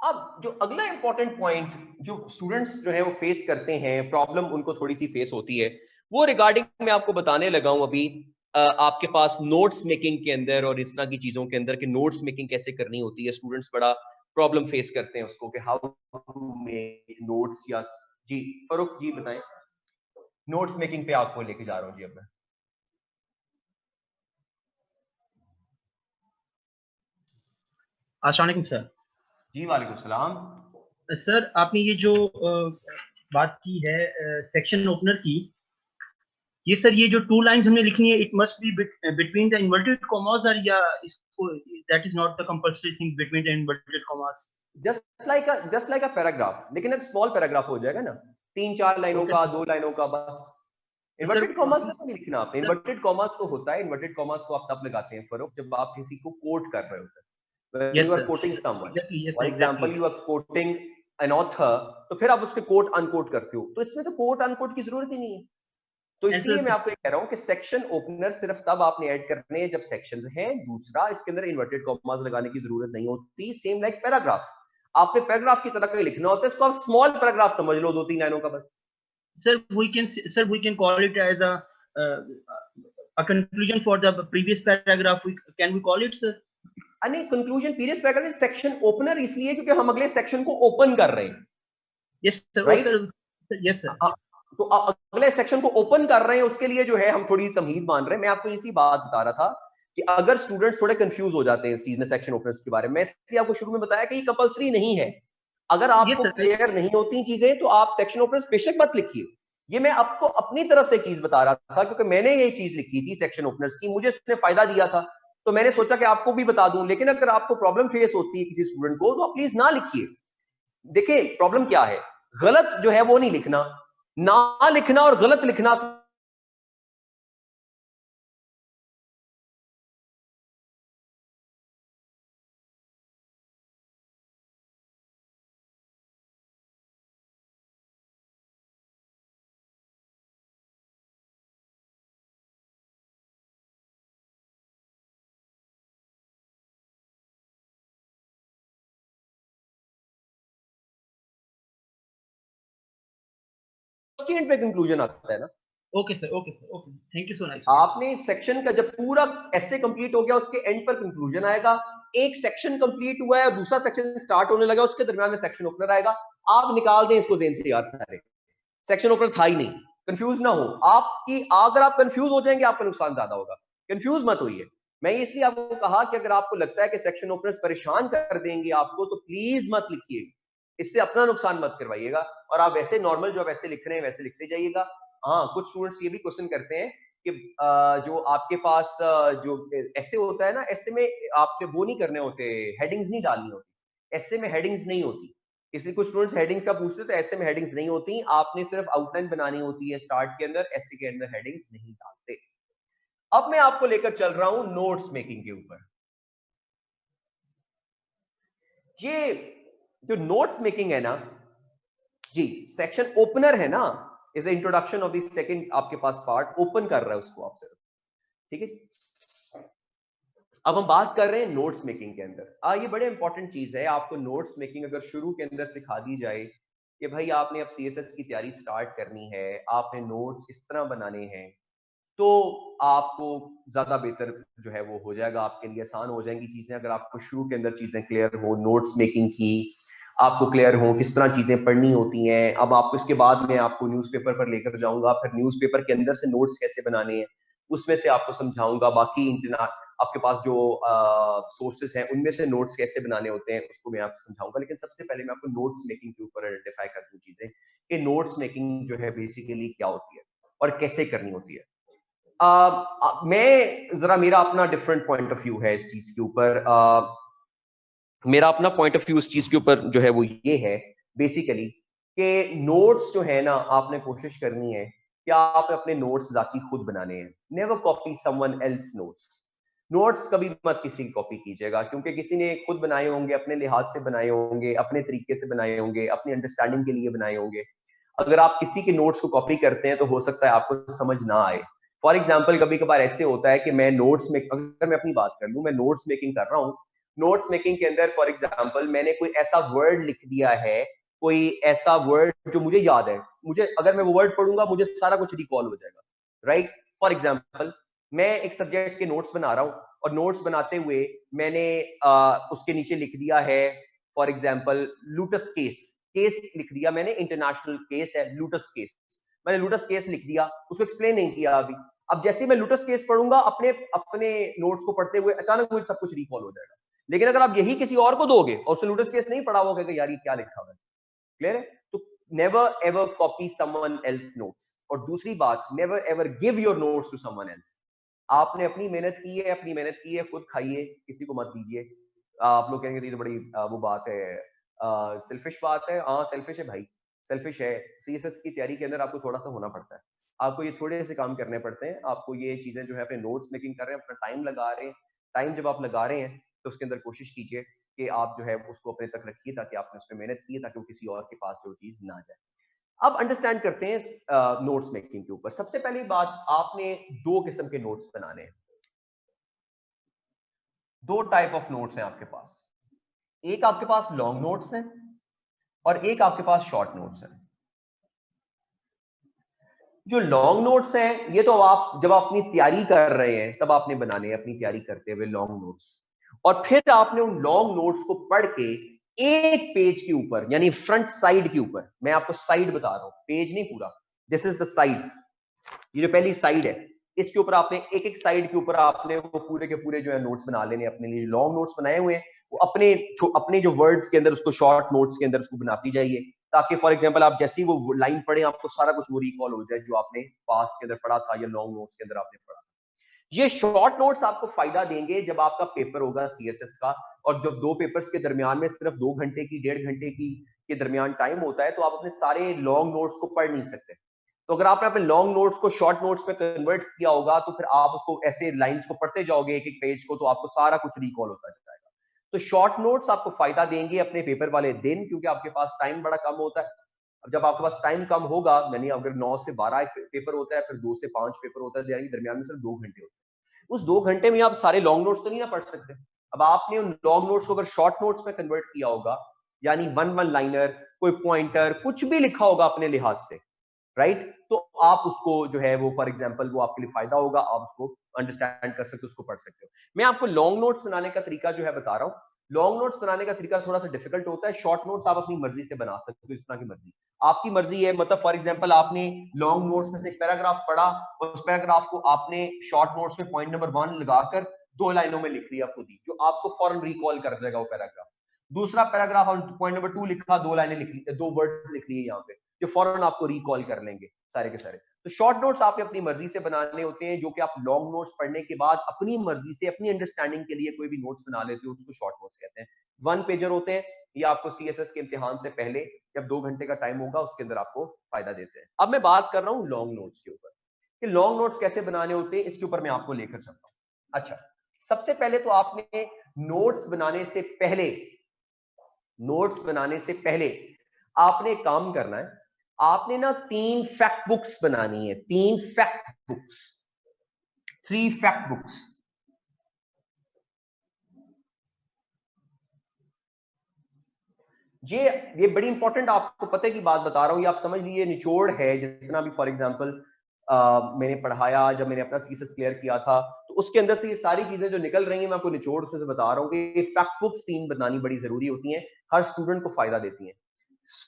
अब जो अगला इंपॉर्टेंट पॉइंट जो स्टूडेंट्स जो है वो फेस करते हैं, प्रॉब्लम उनको थोड़ी सी फेस होती है, वो रिगार्डिंग मैं आपको बताने लगा हूं अभी। आपके पास नोट्स मेकिंग के अंदर और इस तरह की चीजों के अंदर कि नोट्स मेकिंग कैसे करनी होती है, स्टूडेंट्स बड़ा प्रॉब्लम फेस करते हैं उसको कि हाउ टू मेक नोट्स। या जी फरूख जी बताएं, नोट्स मेकिंग पे आपको लेके जा रहा हूं जी अब मैं। अस्सलाम वालेकुम सर। जी वालेकुम सलाम। सर आपने ये जो बात की है सेक्शन ओपनर की, ये सर ये जो टू लाइंस हमने लिखनी है, it must be between the inverted commas, और या इसको that is not the compulsory thing between the inverted commas? Just like a paragraph, लेकिन एक स्मॉल पैराग्राफ हो जाएगा ना, 3-4 लाइनों ओके का, सर। 2 लाइनों का बस। तो सर इन्वर्टेड कॉमर्स में तो नहीं लिखना आपने। सर इन्वर्टेड कॉमर्स तो होता है, इन्वर्टेड कॉमर्स को आप तब लगाते हैं फरूक जब आप किसी को कोट कर रहे होते हैं। When yes you are sir, quoting someone, exactly, yes for sir, exactly. example, you are quoting an author, तो फिर आप उसके कोट अनकोट करते हो, तो इसमें तो कोट अनकोट की जरूरत ही नहीं है। तो एंड इसलिए सर मैं आपको ये कह रहा हूं कि सेक्शन ओपनर सिर्फ तब आपने ऐड करने हैं जब सेक्शंस हैं। दूसरा, इसके अंदर इन्वर्टेड कॉमास लगाने की जरूरत नहीं होती। सेम लाइक पैराग्राफ, आपने पैराग्राफ की तरह का लिखना होता है, इसको आप स्मॉल पैराग्राफ समझ लो, 2-3 लाइनों का बस। sir we can call it as uh, a conclusion for the previous paragraph. Can we call it, sir? नहीं, conclusion period paragraph section opener इसलिए क्योंकि हम अगले सेक्शन को ओपन कर रहे हैं। Yes sir, oh right? sir, yes sir. तो अगले सेक्शन को ओपन कर रहे हैं, उसके लिए जो है हम थोड़ी तमहीद मान रहे हैं। मैं आपको इसी बात बता रहा था कि अगर स्टूडेंट्स थोड़े कंफ्यूज हो जाते हैं इस चीज में, सेक्शन ओपनर्स के बारे में, इसलिए आपको शुरू में बताया कि ये कंपलसरी नहीं है। अगर Yes आपको sir. क्लियर नहीं होती चीजें तो आप सेक्शन ओपनर्स बेशक मत लिखिए। ये मैं आपको अपनी तरफ से चीज बता रहा था क्योंकि मैंने ये चीज लिखी थी सेक्शन ओपनर्स की, मुझे इसने फायदा दिया था, तो मैंने सोचा कि आपको भी बता दूं। लेकिन अगर आपको प्रॉब्लम फेस होती है किसी स्टूडेंट को, तो आप प्लीज ना लिखिए। देखिए प्रॉब्लम क्या है, गलत जो है वो नहीं लिखना, ना लिखना और गलत लिखना उसकी एंड पे कंक्लूजन आता है ना। Okay sir, okay sir, okay, thank you so much. आपने सेक्शन का जब पूरा ऐसे कंप्लीट हो गया, उसके एंड पर कंक्लूजन आएगा। एक सेक्शन कंप्लीट हुआ है और दूसरा सेक्शन स्टार्ट होने लगा, उसके दरमियान में सेक्शन ओपनर आएगा। आप निकाल दें इसको जेन से यार, सारे सेक्शन ओपनर था ही नहीं। कंफ्यूज ना हो आपकी, अगर आप कंफ्यूज हो जाएंगे आपका नुकसान ज्यादा होगा। कंफ्यूज मत होइए। मैं इसलिए आपको कहा कि अगर आपको लगता है कि सेक्शन ओपनर्स परेशान कर देंगे आपको, तो प्लीज मत लिखिए, इससे अपना नुकसान मत करवाइएगा। और आप वैसे नॉर्मल जो वैसे लिख रहे हैं वैसे लिखते जाइएगा। हाँ, कुछ स्टूडेंट्स ये भी क्वेश्चन करते हैं कि जो आपके पास जो ऐसे होता है ना, ऐसे में आपने वो नहीं करने होते, हेडिंग्स नहीं डालनी होती। ऐसे में हेडिंग्स नहीं होती, इसलिए कुछ स्टूडेंट्स हेडिंग्स का पूछते हैं, तो ऐसे में हेडिंग्स नहीं होती। आपने सिर्फ आउटलाइन बनानी होती है स्टार्ट के अंदर, ऐसे के अंदर हेडिंग्स नहीं डालते। अब मैं आपको लेकर चल रहा हूं नोट्स मेकिंग के ऊपर। ये जो नोट्स मेकिंग है ना जी, सेक्शन ओपनर है ना, is introduction of the second आपके पास पार्ट, ओपन कर रहा है उसको आप सिर्फ। ठीक है, अब हम बात कर रहे हैं नोट्स मेकिंग के अंदर। ये बड़े इंपॉर्टेंट चीज है। आपको नोट्स मेकिंग अगर शुरू के अंदर सिखा दी जाए कि भाई आपने अब सीएसएस की तैयारी स्टार्ट करनी है, आपने नोट्स इस तरह बनाने हैं, तो आपको ज्यादा बेहतर जो है वो हो जाएगा, आपके लिए आसान हो जाएंगी चीजें। अगर आपको शुरू के अंदर चीजें क्लियर हो नोट्स मेकिंग की, आपको क्लियर हो किस तरह चीजें पढ़नी होती हैं। अब आपको इसके बाद में आपको न्यूज़पेपर पर लेकर जाऊंगा, फिर न्यूज़पेपर के अंदर से नोट्स कैसे बनाने हैं उसमें से आपको समझाऊंगा। बाकी आपके पास जो सोर्सेस हैं उनमें से नोट्स कैसे बनाने होते हैं उसको मैं आपको समझाऊंगा। लेकिन सबसे पहले मैं आपको नोट्स मेकिंग के ऊपर आइडेंटिफाई कर दूं चीजें कि नोट्स मेकिंग जो है बेसिकली क्या होती है और कैसे करनी होती है। मैं जरा, मेरा अपना डिफरेंट पॉइंट ऑफ व्यू है इस चीज के ऊपर। मेरा अपना पॉइंट ऑफ व्यू इस चीज के ऊपर जो है वो ये है बेसिकली कि नोट्स जो है ना, आपने कोशिश करनी है कि आप अपने नोट्स जाती खुद बनाने हैं। Never copy someone else notes. Notes कभी मत किसी की कॉपी कीजिएगा, क्योंकि किसी ने खुद बनाए होंगे, अपने लिहाज से बनाए होंगे, अपने तरीके से बनाए होंगे, अपनी अंडरस्टैंडिंग के लिए बनाए होंगे। अगर आप किसी के नोट्स को कॉपी करते हैं तो हो सकता है आपको समझ ना आए। फॉर एग्जाम्पल, कभी कभार ऐसे होता है कि मैं नोट्स में, अगर मैं अपनी बात कर लूं, मैं नोट्स मेकिंग कर रहा हूं नोट्स मेकिंग के अंदर फॉर एग्जांपल मैंने कोई ऐसा वर्ड लिख दिया है, कोई ऐसा वर्ड जो मुझे याद है, मुझे अगर मैं वो वर्ड पढ़ूंगा मुझे सारा कुछ रिकॉल हो जाएगा, राइट। फॉर एग्जांपल मैं एक सब्जेक्ट के नोट्स बना रहा हूं और नोट्स बनाते हुए मैंने उसके नीचे लिख दिया है for example lotus case, case लिख दिया मैंने, इंटरनेशनल केस है लूटस केस, मैंने लूटस केस लिख दिया, उसको एक्सप्लेन नहीं किया अभी। अब जैसे ही मैं लूटस केस पढ़ूंगा अपने अपने नोट्स को पढ़ते हुए अचानक मुझे सब कुछ रिकॉल हो जाएगा। लेकिन अगर आप यही किसी और को दोगे और उसने लूटस केस नहीं पढ़ा हुआ, कहेगा यार ये क्या लिखा हुआ है। क्लियर है? तो never ever copy someone else notes. और दूसरी बात, never ever give your notes to someone else. आपने अपनी मेहनत की है, अपनी मेहनत की है, खुद खाइए, किसी को मत दीजिए। आप लोग कहेंगे ये तो बड़ी वो बात है, सेल्फिश बात है। हाँ सेल्फिश है भाई, सेल्फिश है। सीएसएस की तैयारी के अंदर आपको थोड़ा सा होना पड़ता है, आपको ये थोड़े से काम करने पड़ते हैं, आपको ये चीजें जो है अपने नोट्स मेकिंग कर रहे हैं, अपना टाइम लगा रहे हैं, टाइम जब आप लगा रहे हैं तो उसके अंदर कोशिश कीजिए कि आप जो है उसको अपने तक रखिए, ताकि आपने उसमें मेहनत की है, ताकि वो किसी और के पास जो चीज ना जाए। अब अंडरस्टैंड करते हैं नोट्स मेकिंग के ऊपर। सबसे पहली बात, आपने दो किस्म के नोट्स बनाने हैं। दो टाइप ऑफ नोट्स हैं आपके पास, एक आपके पास लॉन्ग नोट्स हैं और एक आपके पास शॉर्ट नोट्स हैं। जो लॉन्ग नोट्स हैं ये तो आप जब आप अपनी तैयारी कर रहे हैं तब आपने बनाने हैं, अपनी तैयारी करते हुए लॉन्ग नोट्स, और फिर आपने उन लॉन्ग नोट्स को पढ़ के एक पेज के ऊपर, यानी फ्रंट साइड के ऊपर, मैं आपको साइड बता रहा हूं, पेज नहीं पूरा, दिस इज द साइड, ये जो पहली साइड है इसके ऊपर आपने एक एक साइड के ऊपर आपने वो पूरे के पूरे जो है नोट्स बना लेने अपने लिए। लॉन्ग नोट्स बनाए हुए हैं वो अपने जो वर्ड्स के अंदर उसको शॉर्ट नोट्स के अंदर उसको बनाती जाइए, ताकि फॉर एग्जांपल आप जैसे ही वो लाइन पढ़े आपको सारा कुछ वो रिकॉल हो जाए जो आपने पास्ट के अंदर पढ़ा था या लॉन्ग नोट्स के अंदर आपने पढ़ा। ये शॉर्ट नोट्स आपको फायदा देंगे जब आपका पेपर होगा सीएसएस का, और जब दो पेपर्स के दरमियान में सिर्फ 2 घंटे की 1.5 घंटे की के दरमियान टाइम होता है, तो आप अपने सारे लॉन्ग नोट्स को पढ़ नहीं सकते। तो अगर आपने अपने लॉन्ग नोट्स को शॉर्ट नोट्स में कन्वर्ट किया होगा तो फिर आप उसको ऐसे लाइंस को पढ़ते जाओगे एक एक पेज को, तो आपको सारा कुछ रिकॉल होता जाएगा। तो शॉर्ट नोट्स आपको फायदा देंगे अपने पेपर वाले दिन, क्योंकि आपके पास टाइम बड़ा कम होता है। अब जब आपके पास टाइम कम होगा, यानी अगर 9 से 12 पेपर होता है, फिर 2 से 5 पेपर होता है, यानी दरमियान में सिर्फ 2 घंटे होते हैं। उस 2 घंटे में आप सारे लॉन्ग नोट्स तो नहीं ना पढ़ सकते। अब आपने उन लॉन्ग नोट्स को अगर शॉर्ट नोट्स में कन्वर्ट किया होगा, यानी वन लाइनर, कोई पॉइंटर, कुछ भी लिखा होगा अपने लिहाज से, राइट, तो आप उसको जो है वो फॉर एग्जांपल वो आपके लिए फायदा होगा, आप उसको अंडरस्टैंड कर सकते हो, उसको पढ़ सकते हो। मैं आपको लॉन्ग नोट्स बनाने का तरीका जो है बता रहा हूं। लॉन्ग नोट्स बनाने का तरीका थोड़ा सा डिफिकल्ट होता है, शॉर्ट नोट्स आप अपनी मर्जी से बना सकते हो, इस तरह की मर्जी आपकी मर्जी है। मतलब फॉर एग्जांपल आपने लॉन्ग नोट्स में से एक पैराग्राफ पढ़ा, उस पैराग्राफ को आपने शॉर्ट नोट्स में पॉइंट नंबर 1 लगाकर 2 लाइनों में लिख लिया खुद ही, जो आपको फौरन रिकॉल कर देगा वो पैराग्राफ। दूसरा पैराग्राफ और पॉइंट नंबर 2 लिखा, 2 लाइनें लिख ली, 2 वर्ड्स लिख लिए यहाँ पे, जो फौरन आपको रिकॉल कर लेंगे सारे के सारे। तो शॉर्ट नोट्स आपने अपनी मर्जी से बनाने होते हैं, जो कि आप लॉन्ग नोट्स पढ़ने के बाद अपनी मर्जी से अपनी अंडरस्टैंडिंग के लिए कोई भी नोट्स बना लेते हो, उसको शॉर्ट नोट्स कहते हैं। 1 पेजर होते हैं, ये आपको सीएसएस के इम्तिहान से पहले जब 2 घंटे का टाइम होगा उसके अंदर आपको फायदा देते हैं। अब मैं बात कर रहा हूँ लॉन्ग नोट्स के ऊपर कि लॉन्ग नोट्स कैसे बनाने होते हैं, इसके ऊपर मैं आपको लेकर चलता हूँ। अच्छा, सबसे पहले तो आपने नोट्स बनाने से पहले आपने एक काम करना है, आपने ना 3 फैक्ट बुक्स बनानी है, 3 फैक्ट बुक्स, 3 फैक्ट बुक्स। ये बड़ी इंपॉर्टेंट आपको पते की बात बता रहा हूं, ये आप समझ लीजिए निचोड़ है। जितना भी फॉर एग्जांपल मैंने पढ़ाया, जब मैंने अपना सीएसएस क्लियर किया था, तो उसके अंदर से ये सारी चीजें जो निकल रही हैं मैं आपको निचोड़ से बता रहा हूं कि ये फैक्ट बुक्स 3 बनानी बड़ी जरूरी होती हैं, हर स्टूडेंट को फायदा देती हैं।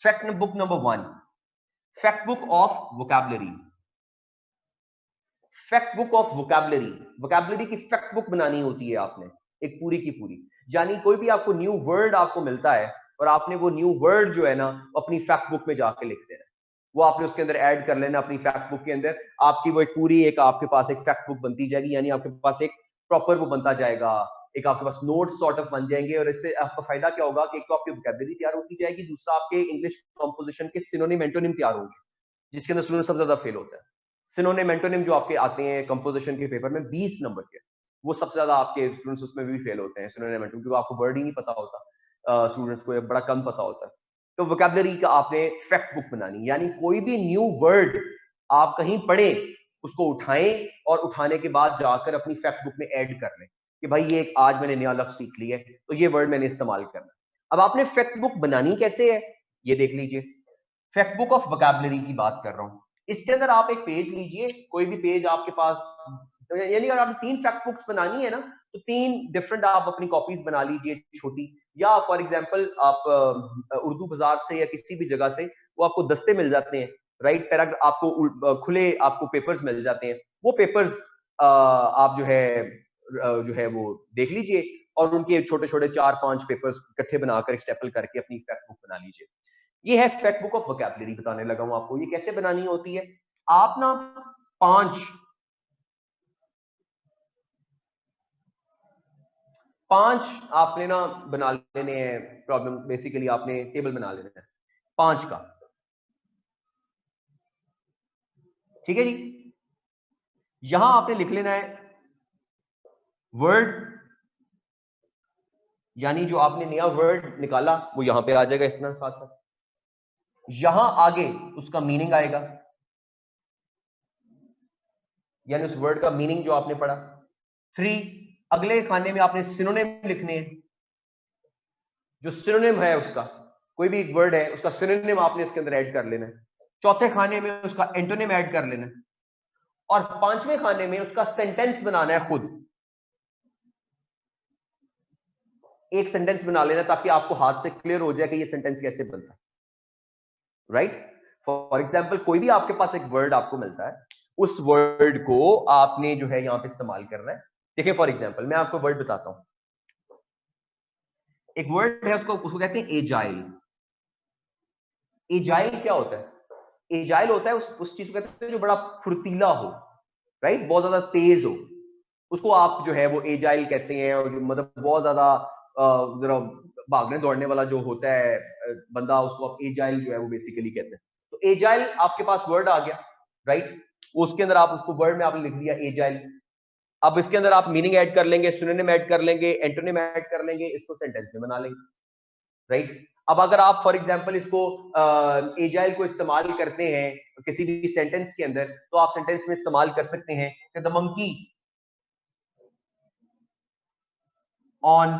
Fact book number 1, fact book of vocabulary. Fact book of vocabulary, vocabulary की फैक्ट बुक बनानी होती है आपने, एक पूरी की पूरी। यानी कोई भी आपको न्यू वर्ड आपको मिलता है और आपने वो न्यू वर्ड जो है ना अपनी फैक्ट बुक में जाके लिख देना, वो आपने उसके अंदर ऐड कर लेना अपनी फैक्ट बुक के अंदर। आपकी वो एक पूरी एक आपके पास एक फैक्ट बुक बनती जाएगी, यानी आपके पास एक प्रॉपर वो बनता जाएगा, एक आपके पास नोट सॉर्ट ऑफ बन जाएंगे। और इससे आपका फायदा क्या होगा कि एक तो आपकी वोकैबुलरी तैयार होती जाएगी, दूसरा आपके इंग्लिश कंपोजिशन के सिनोनिम एंटोनिम तैयार होंगे, जिसके अंदर स्टूडेंट सबसे ज्यादा फेल होता है। सिनोनिम एंटोनिम जो आपके आते हैं कंपोजिशन के पेपर में 20 नंबर के, वो सबसे ज्यादा आपके स्टूडेंट्स उसमें भी फेल होते हैं सिनोनिम एंटोनिम, क्योंकि आपको वर्ड ही नहीं पता होता, स्टूडेंट्स को बड़ा कम पता होता है। तो वोकैबुलरी का आपने फैक्ट बुक बनानी, यानी कोई भी न्यू वर्ड आप कहीं पढ़े उसको उठाएं और उठाने के बाद जाकर अपनी फैक्ट बुक में ऐड कर लें। कि भाई ये आज मैंने नया लफ्ज सीख लिया है तो ये वर्ड मैंने इस्तेमाल करना। अब आपने फैक्ट बुक बनानी कैसे है ये देख लीजिए। फैक्ट बुक ऑफ वोकैबुलरी की बात कर रहा हूं। इसके अंदर आप एक पेज लीजिए, कोई भी पेज आपके पास, यानी अगर आपने 3 फैक्ट बुक्स बनानी है ना तो 3 डिफरेंट आप अपनी कॉपीज बना लीजिए छोटी, या फॉर एग्जांपल आप उर्दू बाजार से या किसी भी जगह से वो आपको दस्ते मिल जाते हैं, राइट, पैराग्राफ आपको खुले आपको पेपर्स मिल जाते हैं, वो पेपर्स आप जो है वो देख लीजिए और उनके छोटे छोटे 4-5 पेपर्स इकट्ठे बनाकर स्टेपल करके अपनी फैक्ट बुक बना लीजिए। ये है फैक्ट बुक ऑफ वोकैबुलरी, बताने लगा हूं आपको ये कैसे बनानी होती है। आप ना 5 आपने ना बना लेने हैं प्रॉब्लम, बेसिकली आपने टेबल बना लेना है 5 का, ठीक है जी। यहां आपने लिख लेना है वर्ड, यानी जो आपने नया वर्ड निकाला वो यहां पे आ जाएगा इस तरह साथ साथ, यहां आगे उसका मीनिंग आएगा, यानी उस वर्ड का मीनिंग जो आपने पढ़ा। 3 अगले खाने में आपने सिनोनिम लिखने हैं, जो सिनोनिम है उसका, कोई भी एक वर्ड है उसका सिनोनिम आपने इसके अंदर ऐड कर लेना है। चौथे खाने में उसका एंटोनिम ऐड कर लेना है और 5वें खाने में उसका सेंटेंस बनाना है खुद। एक सेंटेंस बना लेना ताकि आपको हाथ से क्लियर हो जाए कि ये सेंटेंस कैसे बनता है, राइट। फॉर एग्जाम्पल कोई भी आपके पास एक वर्ड आपको मिलता है, उस वर्ड को आपने जो है यहां पे इस्तेमाल करना है। देखिए फॉर एग्जाम्पल मैं आपको वर्ड बताता हूं, एक वर्ड है उसको कहते हैं एजाइल। एजाइल क्या होता है? एजाइल होता है उस चीज को कहते हैं जो बड़ा फुर्तीला हो, राइट, बहुत ज्यादा तेज हो, उसको आप जो है वो एजाइल कहते हैं। और मतलब बहुत ज्यादा जरा भागने दौड़ने वाला जो होता है बंदा, उसको आप एजाइल जो है वो बेसिकली कहते हैं। तो एजाइल आपके पास वर्ड आ गया, राइट, उसके अंदर आप उसको वर्ड में आपने लिख दिया एजाइल। अब इसके अंदर आप मीनिंग ऐड कर लेंगे, सिनोनिम ऐड कर लेंगे, एंटोनिम ऐड कर लेंगे, इसको सेंटेंस में बना लेंगे, राइट। अब अगर आप फॉर एग्जांपल इसको एजाइल को इस्तेमाल करते हैं किसी भी सेंटेंस के अंदर, तो आप सेंटेंस में इस्तेमाल कर सकते हैं कि the monkey on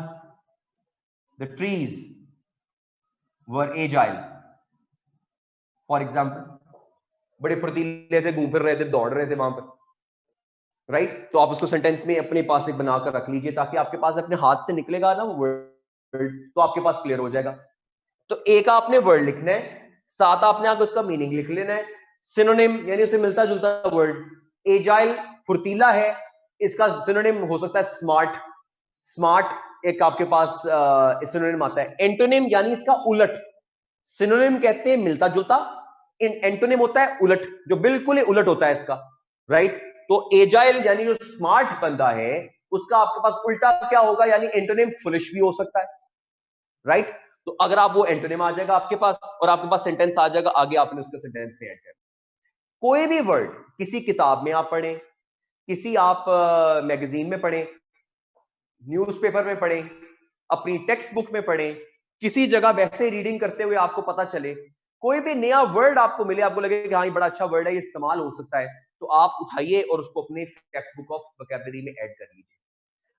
the trees were agile, for example बड़े फुर्तीले से घूम फिर रहे थे, दौड़ रहे थे वहां पर, राइट। तो आप उसको सेंटेंस में अपने पास एक बनाकर रख लीजिए ताकि आपके पास अपने हाथ से निकलेगा ना वो वर्ड तो आपके पास क्लियर हो जाएगा। तो एक आपने वर्ड लिखना है, साथ आपने आगे उसका मीनिंग लिख लेना है। सिनोनिम यानी उसे मिलता जुलता वर्ड, एजाइल फुर्तीला है, इसका सिनोनिम हो सकता है स्मार्ट, स्मार्ट एक आपके पास सिनोनिम आता है। एंटोनिम यानी इसका उलट, सिनोनिम कहते हैं मिलता जुलता, एंटोनिम होता है उलट, जो बिल्कुल ही उलट होता है इसका, राइट। तो एजाइल यानी जो स्मार्ट बंदा है उसका आपके पास उल्टा क्या होगा, यानी एंटोनिम फुलिश भी हो सकता है, राइट। तो अगर आप वो एंटोनिम आ जाएगा आपके पास और आपके पास सेंटेंस आ जाएगा, आगे आपने उसका सेंटेंस में ऐड करना। कोई भी वर्ड किसी किताब में आप पढ़ें, किसी आप मैगजीन में पढ़ें, न्यूज़पेपर में पढ़ें, अपनी टेक्स्ट बुक में पढ़ें, किसी जगह वैसे रीडिंग करते हुए आपको पता चले, कोई भी नया वर्ड आपको मिले, आपको लगे कि हाँ ये बड़ा अच्छा वर्ड है, ये इस्तेमाल हो सकता है, तो आप उठाइए और उसको अपने टेक्स्ट बुक ऑफ वोकैबुलरी में ऐड कर लीजिए।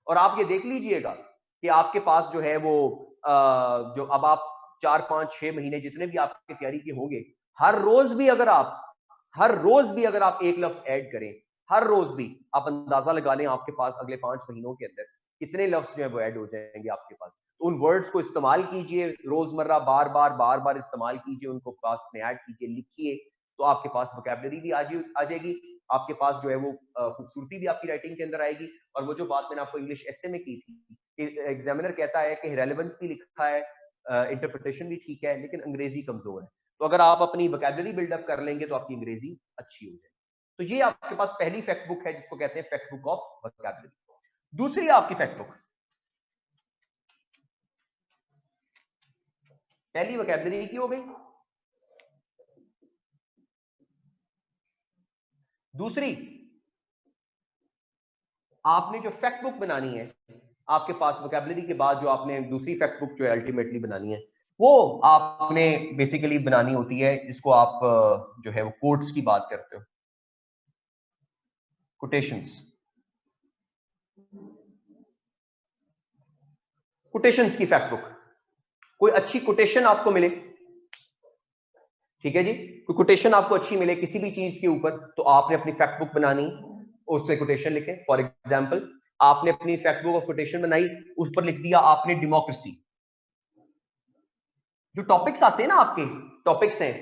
और आप ये देख लीजिएगा कि आपके पास जो है वो जो अब आप 4-5-6 महीने जितने भी आपके तैयारी के होंगे, हर रोज भी अगर आप एक लफ्ज ऐड करें, हर रोज भी आप अंदाजा लगा लें आपके पास अगले 5 महीनों के अंदर कितने लफ्ज जो है वो ऐड हो जाएंगे आपके पास। तो उन वर्ड्स को इस्तेमाल कीजिए रोजमर्रा, बार बार इस्तेमाल कीजिए, उनको पास में ऐड कीजिए, लिखिए, तो आपके पास वोकैबुलरी भी आ जाएगी, आपके पास जो है वो खूबसूरती भी आपकी राइटिंग के अंदर आएगी। और वो जो बात मैंने आपको इंग्लिश एसे में की थी, एग्जामिनर कहता है कि रेलेवेंस भी लिखा है, इंटरप्रिटेशन भी ठीक है, लेकिन अंग्रेजी कमजोर है। तो अगर आप अपनी वोकैबुलरी बिल्डअप कर लेंगे तो आपकी अंग्रेजी अच्छी हो जाएगी। तो ये आपके पास पहली फैक्ट बुक है जिसको कहते हैं फैक्ट बुक ऑफ वोकैबुलरी। दूसरी आपकी फैक्ट बुक, पहली वोकैबुलरी की हो गई, दूसरी आपने जो फैक्ट बुक बनानी है आपके पास वोकैबुलरी के बाद, जो आपने दूसरी फैक्ट बुक जो है अल्टीमेटली बनानी है, वो आपने बेसिकली बनानी होती है जिसको आप जो है वो कोट्स की बात करते हो, कोटेशंस। कोटेशंस की फैक्ट बुक, कोई अच्छी कोटेशन आपको मिले, ठीक है जी, कोई कोटेशन आपको अच्छी मिले किसी भी चीज के ऊपर, तो आपने अपनी फैक्ट बुक बनानी, उसमें कोटेशन लिखें। फॉर एग्जांपल आपने अपनी फैक्ट बुक ऑफ कोटेशन बनाई, उस पर लिख दिया आपने डेमोक्रेसी। जो टॉपिक्स आते हैं ना, आपके टॉपिक्स हैं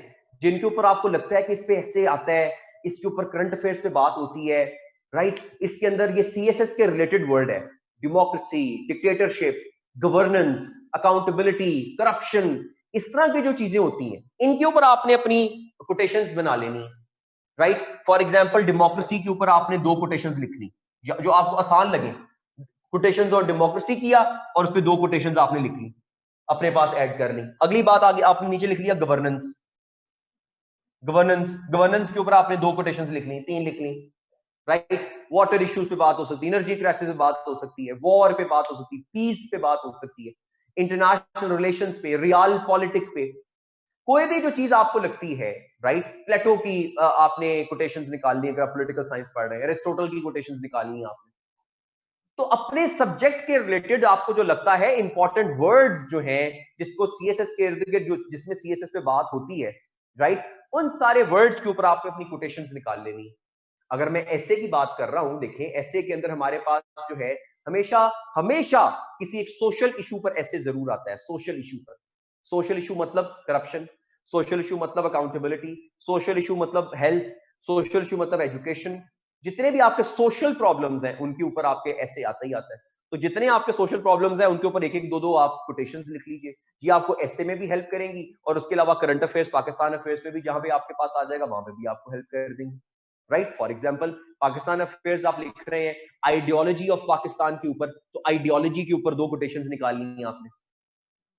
जिनके ऊपर आपको लगता है कि इस पे ऐसे आता है, इसके ऊपर करंट अफेयर्स पे बात होती है, राइट, इसके अंदर ये सीएसएस के रिलेटेड वर्ड है, democracy, dictatorship, governance, accountability, corruption, इस तरह की जो चीजें होती हैं, इनके ऊपर आपने अपनी कोटेशंस बना लेनी, राइट। फॉर एग्जांपल डेमोक्रेसी के ऊपर आपने 2 कोटेशंस लिख ली जो आपको आसान लगे, कोटेशंस और डेमोक्रेसी किया और उस पे 2 कोटेशंस आपने लिख ली, अपने पास ऐड कर ली। अगली बात आगे आपने नीचे लिख लिया गवर्नेंस, गवर्नेंस, गवर्नेंस के ऊपर आपने 2 कोटेशंस लिख ली, 3 लिख ली, राइट। वाटर इश्यूज पे बात हो सकती है, एनर्जी क्राइसिस पे बात हो सकती है, वॉर पे बात हो सकती है, पीस पे बात हो सकती है, इंटरनेशनल रिलेशंस पे, रियल पॉलिटिक्स पे, कोई भी जो चीज आपको लगती है, राइट। प्लेटो की आपने कोटेशंस निकाल ली, अगर आप पॉलिटिकल साइंस पढ़ रहे हैं, एरिस्टोटल की कोटेशंस निकालनी है आपने, तो अपने सब्जेक्ट के रिलेटेड आपको जो लगता है इंपॉर्टेंट वर्ड्स जो हैं, जिसको सीएसएस के इर्द गिर्द जो जिसमें सीएसएस पे बात होती है, राइट, उन सारे वर्ड्स के ऊपर आपको अपनी कोटेशंस निकाल लेनी। अगर मैं ऐसे की बात कर रहा हूं, देखें ऐसे के अंदर हमारे पास जो है हमेशा हमेशा किसी एक सोशल इशू पर ऐसे जरूर आता है, सोशल इशू पर। सोशल इशू मतलब करप्शन, सोशल इशू मतलब अकाउंटेबिलिटी, सोशल इशू मतलब हेल्थ, सोशल इशू मतलब एजुकेशन, जितने भी आपके सोशल प्रॉब्लम्स हैं उनके ऊपर आपके ऐसे आता ही आता है। तो जितने आपके सोशल प्रॉब्लम्स हैं उनके ऊपर एक एक दो दो आप कोटेशंस लिख लीजिए, ये आपको ऐसे में भी हेल्प करेंगी, और उसके अलावा करंट अफेयर्स, पाकिस्तान अफेयर्स में भी जहां पे आपके पास आ जाएगा वहां पे भी आपको हेल्प कर देंगे, right. For example Pakistan affairs आप लिख रहे हैं आइडियोलॉजी ऑफ पाकिस्तान के ऊपर, तो आइडियोलॉजी के ऊपर 2 कोटेशंस निकालनी है आपने,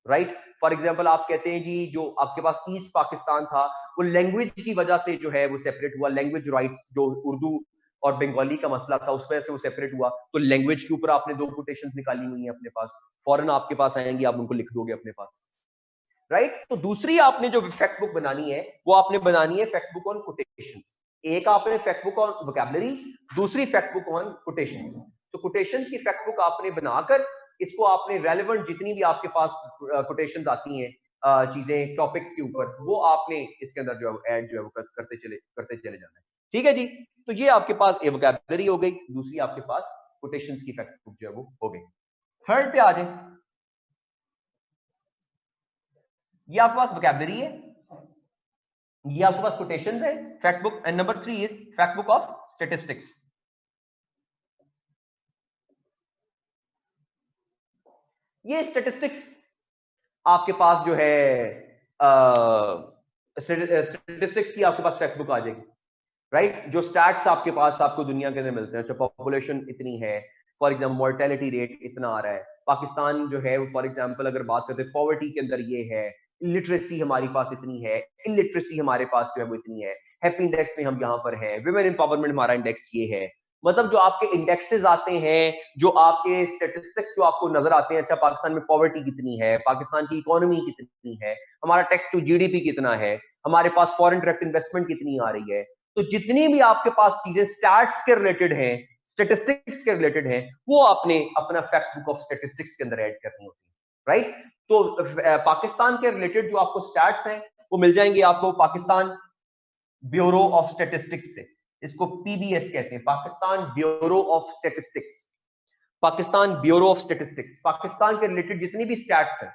राइट। फॉर एग्जांपल आप कहते हैं जी जो आपके पास ईस्ट पाकिस्तान था वो लैंग्वेज की वजह से जो है वो सेपरेट हुआ, लैंग्वेज राइट्स, जो उर्दू और बंगाली का मसला था उस वजह से वो सेपरेट हुआ, तो लैंग्वेज के ऊपर आपने 2 कोटेशंस निकाली हुई है अपने पास, फॉरन आपके पास आएंगी आप उनको लिख दोगे अपने पास, राइट। तो दूसरी आपने जो फैक्ट बुक बनानी है वो आपने बनानी है फैक्ट बुक ऑन कोटेशंस। एक आपने फैक्ट बुक ऑन वोकैबुलरी, दूसरी फैक्ट बुक ऑन कोटेशंस। तो कोटेशंस की फैक्ट बुक आपने बनाकर इसको आपने रेलेवेंट जितनी भी आपके पास कोटेशंस आती हैं, चीजें टॉपिक्स के ऊपर, वो आपने इसके अंदर जो है ऐड जो है वो करते चले जाना है, ठीक है जी। तो ये आपके पास एक वोकैबुलरी हो गई, दूसरी आपके पास कोटेशंस की फैक्ट बुक जो है वो हो गई। थर्ड पे आ जाए, ये आपके पास वोकैबुलरी है, ये आपके पास कोटेशंस है, fact book, and number 3 is fact book of statistics. ये स्टैटिस्टिक्स आपके पास जो है स्टैटिस्टिक्स की आपके पास फैक्ट बुक आ जाएगी, राइट। जो स्टैट्स आपके पास आपको दुनिया के अंदर मिलते हैं, अच्छा पॉपुलेशन इतनी है, फॉर एग्जाम्पल मोर्टेलिटी रेट इतना आ रहा है, पाकिस्तान जो है फॉर एग्जाम्पल अगर बात करते हैं पॉवर्टी के अंदर ये है, लिटरेसी हमारी पास इतनी है, इलिटरेसी हमारे पास जो है वो इतनी है, हैप्पी इंडेक्स में हम यहाँ पर हैं, वुमेन एम्पावरमेंट हमारा इंडेक्स ये है, मतलब जो आपके इंडेक्सेस आते हैं, जो आपके स्टेटिस्टिक्स जो आपको नजर आते हैं, अच्छा पाकिस्तान में पॉवर्टी कितनी है, पाकिस्तान की इकोनॉमी कितनी है, हमारा टैक्स टू जीडीपी कितना है, हमारे पास फॉरेन डायरेक्ट इन्वेस्टमेंट कितनी आ रही है, तो जितनी भी आपके पास चीजें स्टैट्स के रिलेटेड हैं, स्टेटिस्टिक्स के रिलेटेड हैं, वो आपने अपना फैक्ट बुक ऑफ स्टेटिस्टिक्स के अंदर ऐड करनी होती है, राइट। तो पाकिस्तान के रिलेटेड जो आपको स्टैट्स हैं वो मिल जाएंगे आपको पाकिस्तान ब्यूरो ऑफ स्टेटिस्टिक्स से, इसको पीबीएस कहते हैं, Pakistan bureau of statistics, Pakistan bureau of statistics, Pakistan के रिलेटेड जितनी भी स्टैट्स हैं,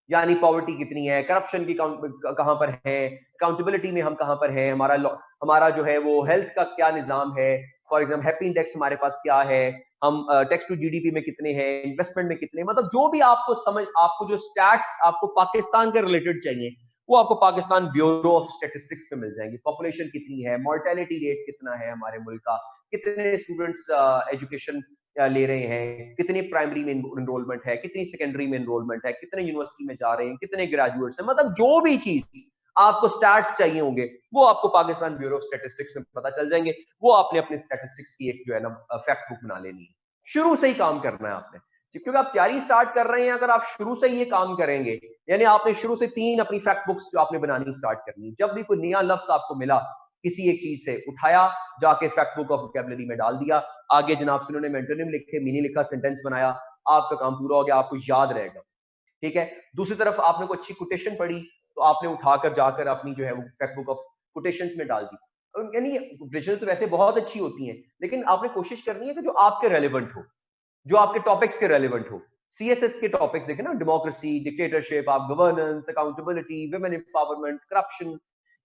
यानी पॉवर्टी कितनी है, करप्शन की कहां पर है, अकाउंटेबिलिटी में हम कहां पर है, हमारा जो है वो हेल्थ का क्या निजाम है, फॉर एग्जाम्पल हैप्पी इंडेक्स हमारे पास क्या है, हम टैक्स टू जीडीपी में कितने हैं, इन्वेस्टमेंट में कितने, मतलब जो भी आपको समझ, आपको जो स्टैट्स आपको पाकिस्तान के रिलेटेड चाहिए वो आपको पाकिस्तान ब्यूरो ऑफ स्टेटिस्टिक्स पे मिल जाएंगे। पॉपुलेशन कितनी है, मोर्टेलिटी रेट कितना है हमारे मुल्क का, कितने स्टूडेंट्स एजुकेशन ले रहे हैं, कितनी प्राइमरी में इनरोलमेंट है, कितनी सेकेंडरी में इनरोलमेंट है, कितने यूनिवर्सिटी में जा रहे हैं, कितने ग्रेजुएट्स हैं, मतलब जो भी चीज आपको स्टैट्स चाहिए होंगे वो आपको पाकिस्तान ब्यूरो ऑफ स्टैटिस्टिक्स में पता चल जाएंगे, वो आपने अपने स्टैटिस्टिक्स की एक जो है ना फैक्ट बुक बना लेनी है, शुरू से ही काम करना है आपने, क्योंकि आप तैयारी स्टार्ट कर रहे हैं, अगर आप शुरू से ये काम करेंगे, यानी आपने शुरू से 3 अपनी फैक्ट बुक्स जो आपने बनानी स्टार्ट करनी है, जब भी कोई नया लफ्ज आपको मिला किसी एक चीज से उठाया, जाके फैक्ट बुक ऑफ वोकैबुलरी में डाल दिया, आगे जनाब से उन्होंने मेंटोनिम लिखे, मीनिंग लिखा, सेंटेंस बनाया, आपका काम पूरा हो गया, आपको याद रहेगा। ठीक है, दूसरी तरफ आपने कोई अच्छी कोटेशन पढ़ी तो आपने उठाकर जाकर अपनी जो है वो फैक्ट बुक ऑफ कोटेशंस में डाल दी। यानी कोटेशन तो वैसे बहुत अच्छी होती हैं, लेकिन आपने कोशिश करनी है कि जो आपके रेलिवेंट हो, जो आपके टॉपिक्स के रेलिवेंट हो। सीएसएस के टॉपिक्स देखें ना, डेमोक्रेसी, डिक्टेटरशिप, आप governance, accountability, women empowerment, corruption,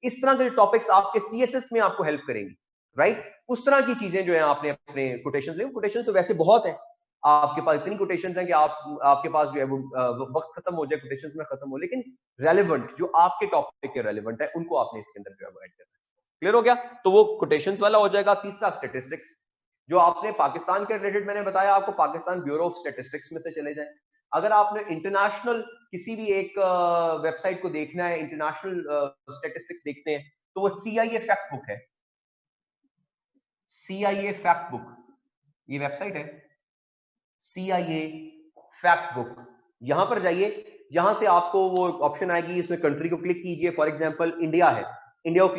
इस तरह के टॉपिक्स आपके सीएसएस में आपको हेल्प करेंगी, राइट? उस तरह की चीजें जो है आपने अपने कोटेशन ले। कोटेशन तो वैसे बहुत है, आपके पास इतनी कोटेशंस हैं कि आपके पास जो है वो वक्त खत्म हो जाए कोटेशंस में खत्म हो, लेकिन रेलेवेंट जो आपके टॉपिक के रेलेवेंट है उनको आपने इसके अंदर जो है ऐड करना है। क्लियर हो गया? तो वो कोटेशंस वाला हो जाएगा। तीसरा स्टैटिस्टिक्स, जो आपने पाकिस्तान के रिलेटेड मैंने बताया आपको, पाकिस्तान ब्यूरो ऑफ स्टैटिस्टिक्स में से चले जाएं। अगर आपने इंटरनेशनल किसी भी एक वेबसाइट को देखना है, इंटरनेशनल स्टैटिस्टिक्स देखते हैं, तो वो सीआईए फैक्ट बुक है। सीआईए फैक्ट बुक, ये वेबसाइट है सीआईए फैक्ट बुक। यहां पर जाइए, यहां से आपको वो ऑप्शन आएगी, इसमें कंट्री को क्लिक कीजिए। फॉर एग्जांपल इंडिया है, इंडिया को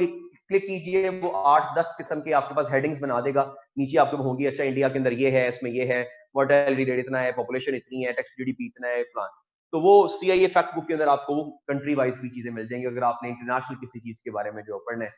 क्लिक कीजिए, वो 8-10 किस्म के आपके पास हेडिंग्स बना देगा। नीचे आपको होंगी, अच्छा इंडिया के अंदर ये है, इसमें ये है, मोर्टेलिटी रेट इतना है, पॉपुलेशन इतनी है, टैक्स जीडीपी इतना है, फलान। तो वो सीआईए फैक्ट बुक के अंदर आपको वो कंट्री वाइज भी चीजें मिल जाएंगी। अगर आपने इंटरनेशनल किसी चीज के बारे में जो पढ़ना है,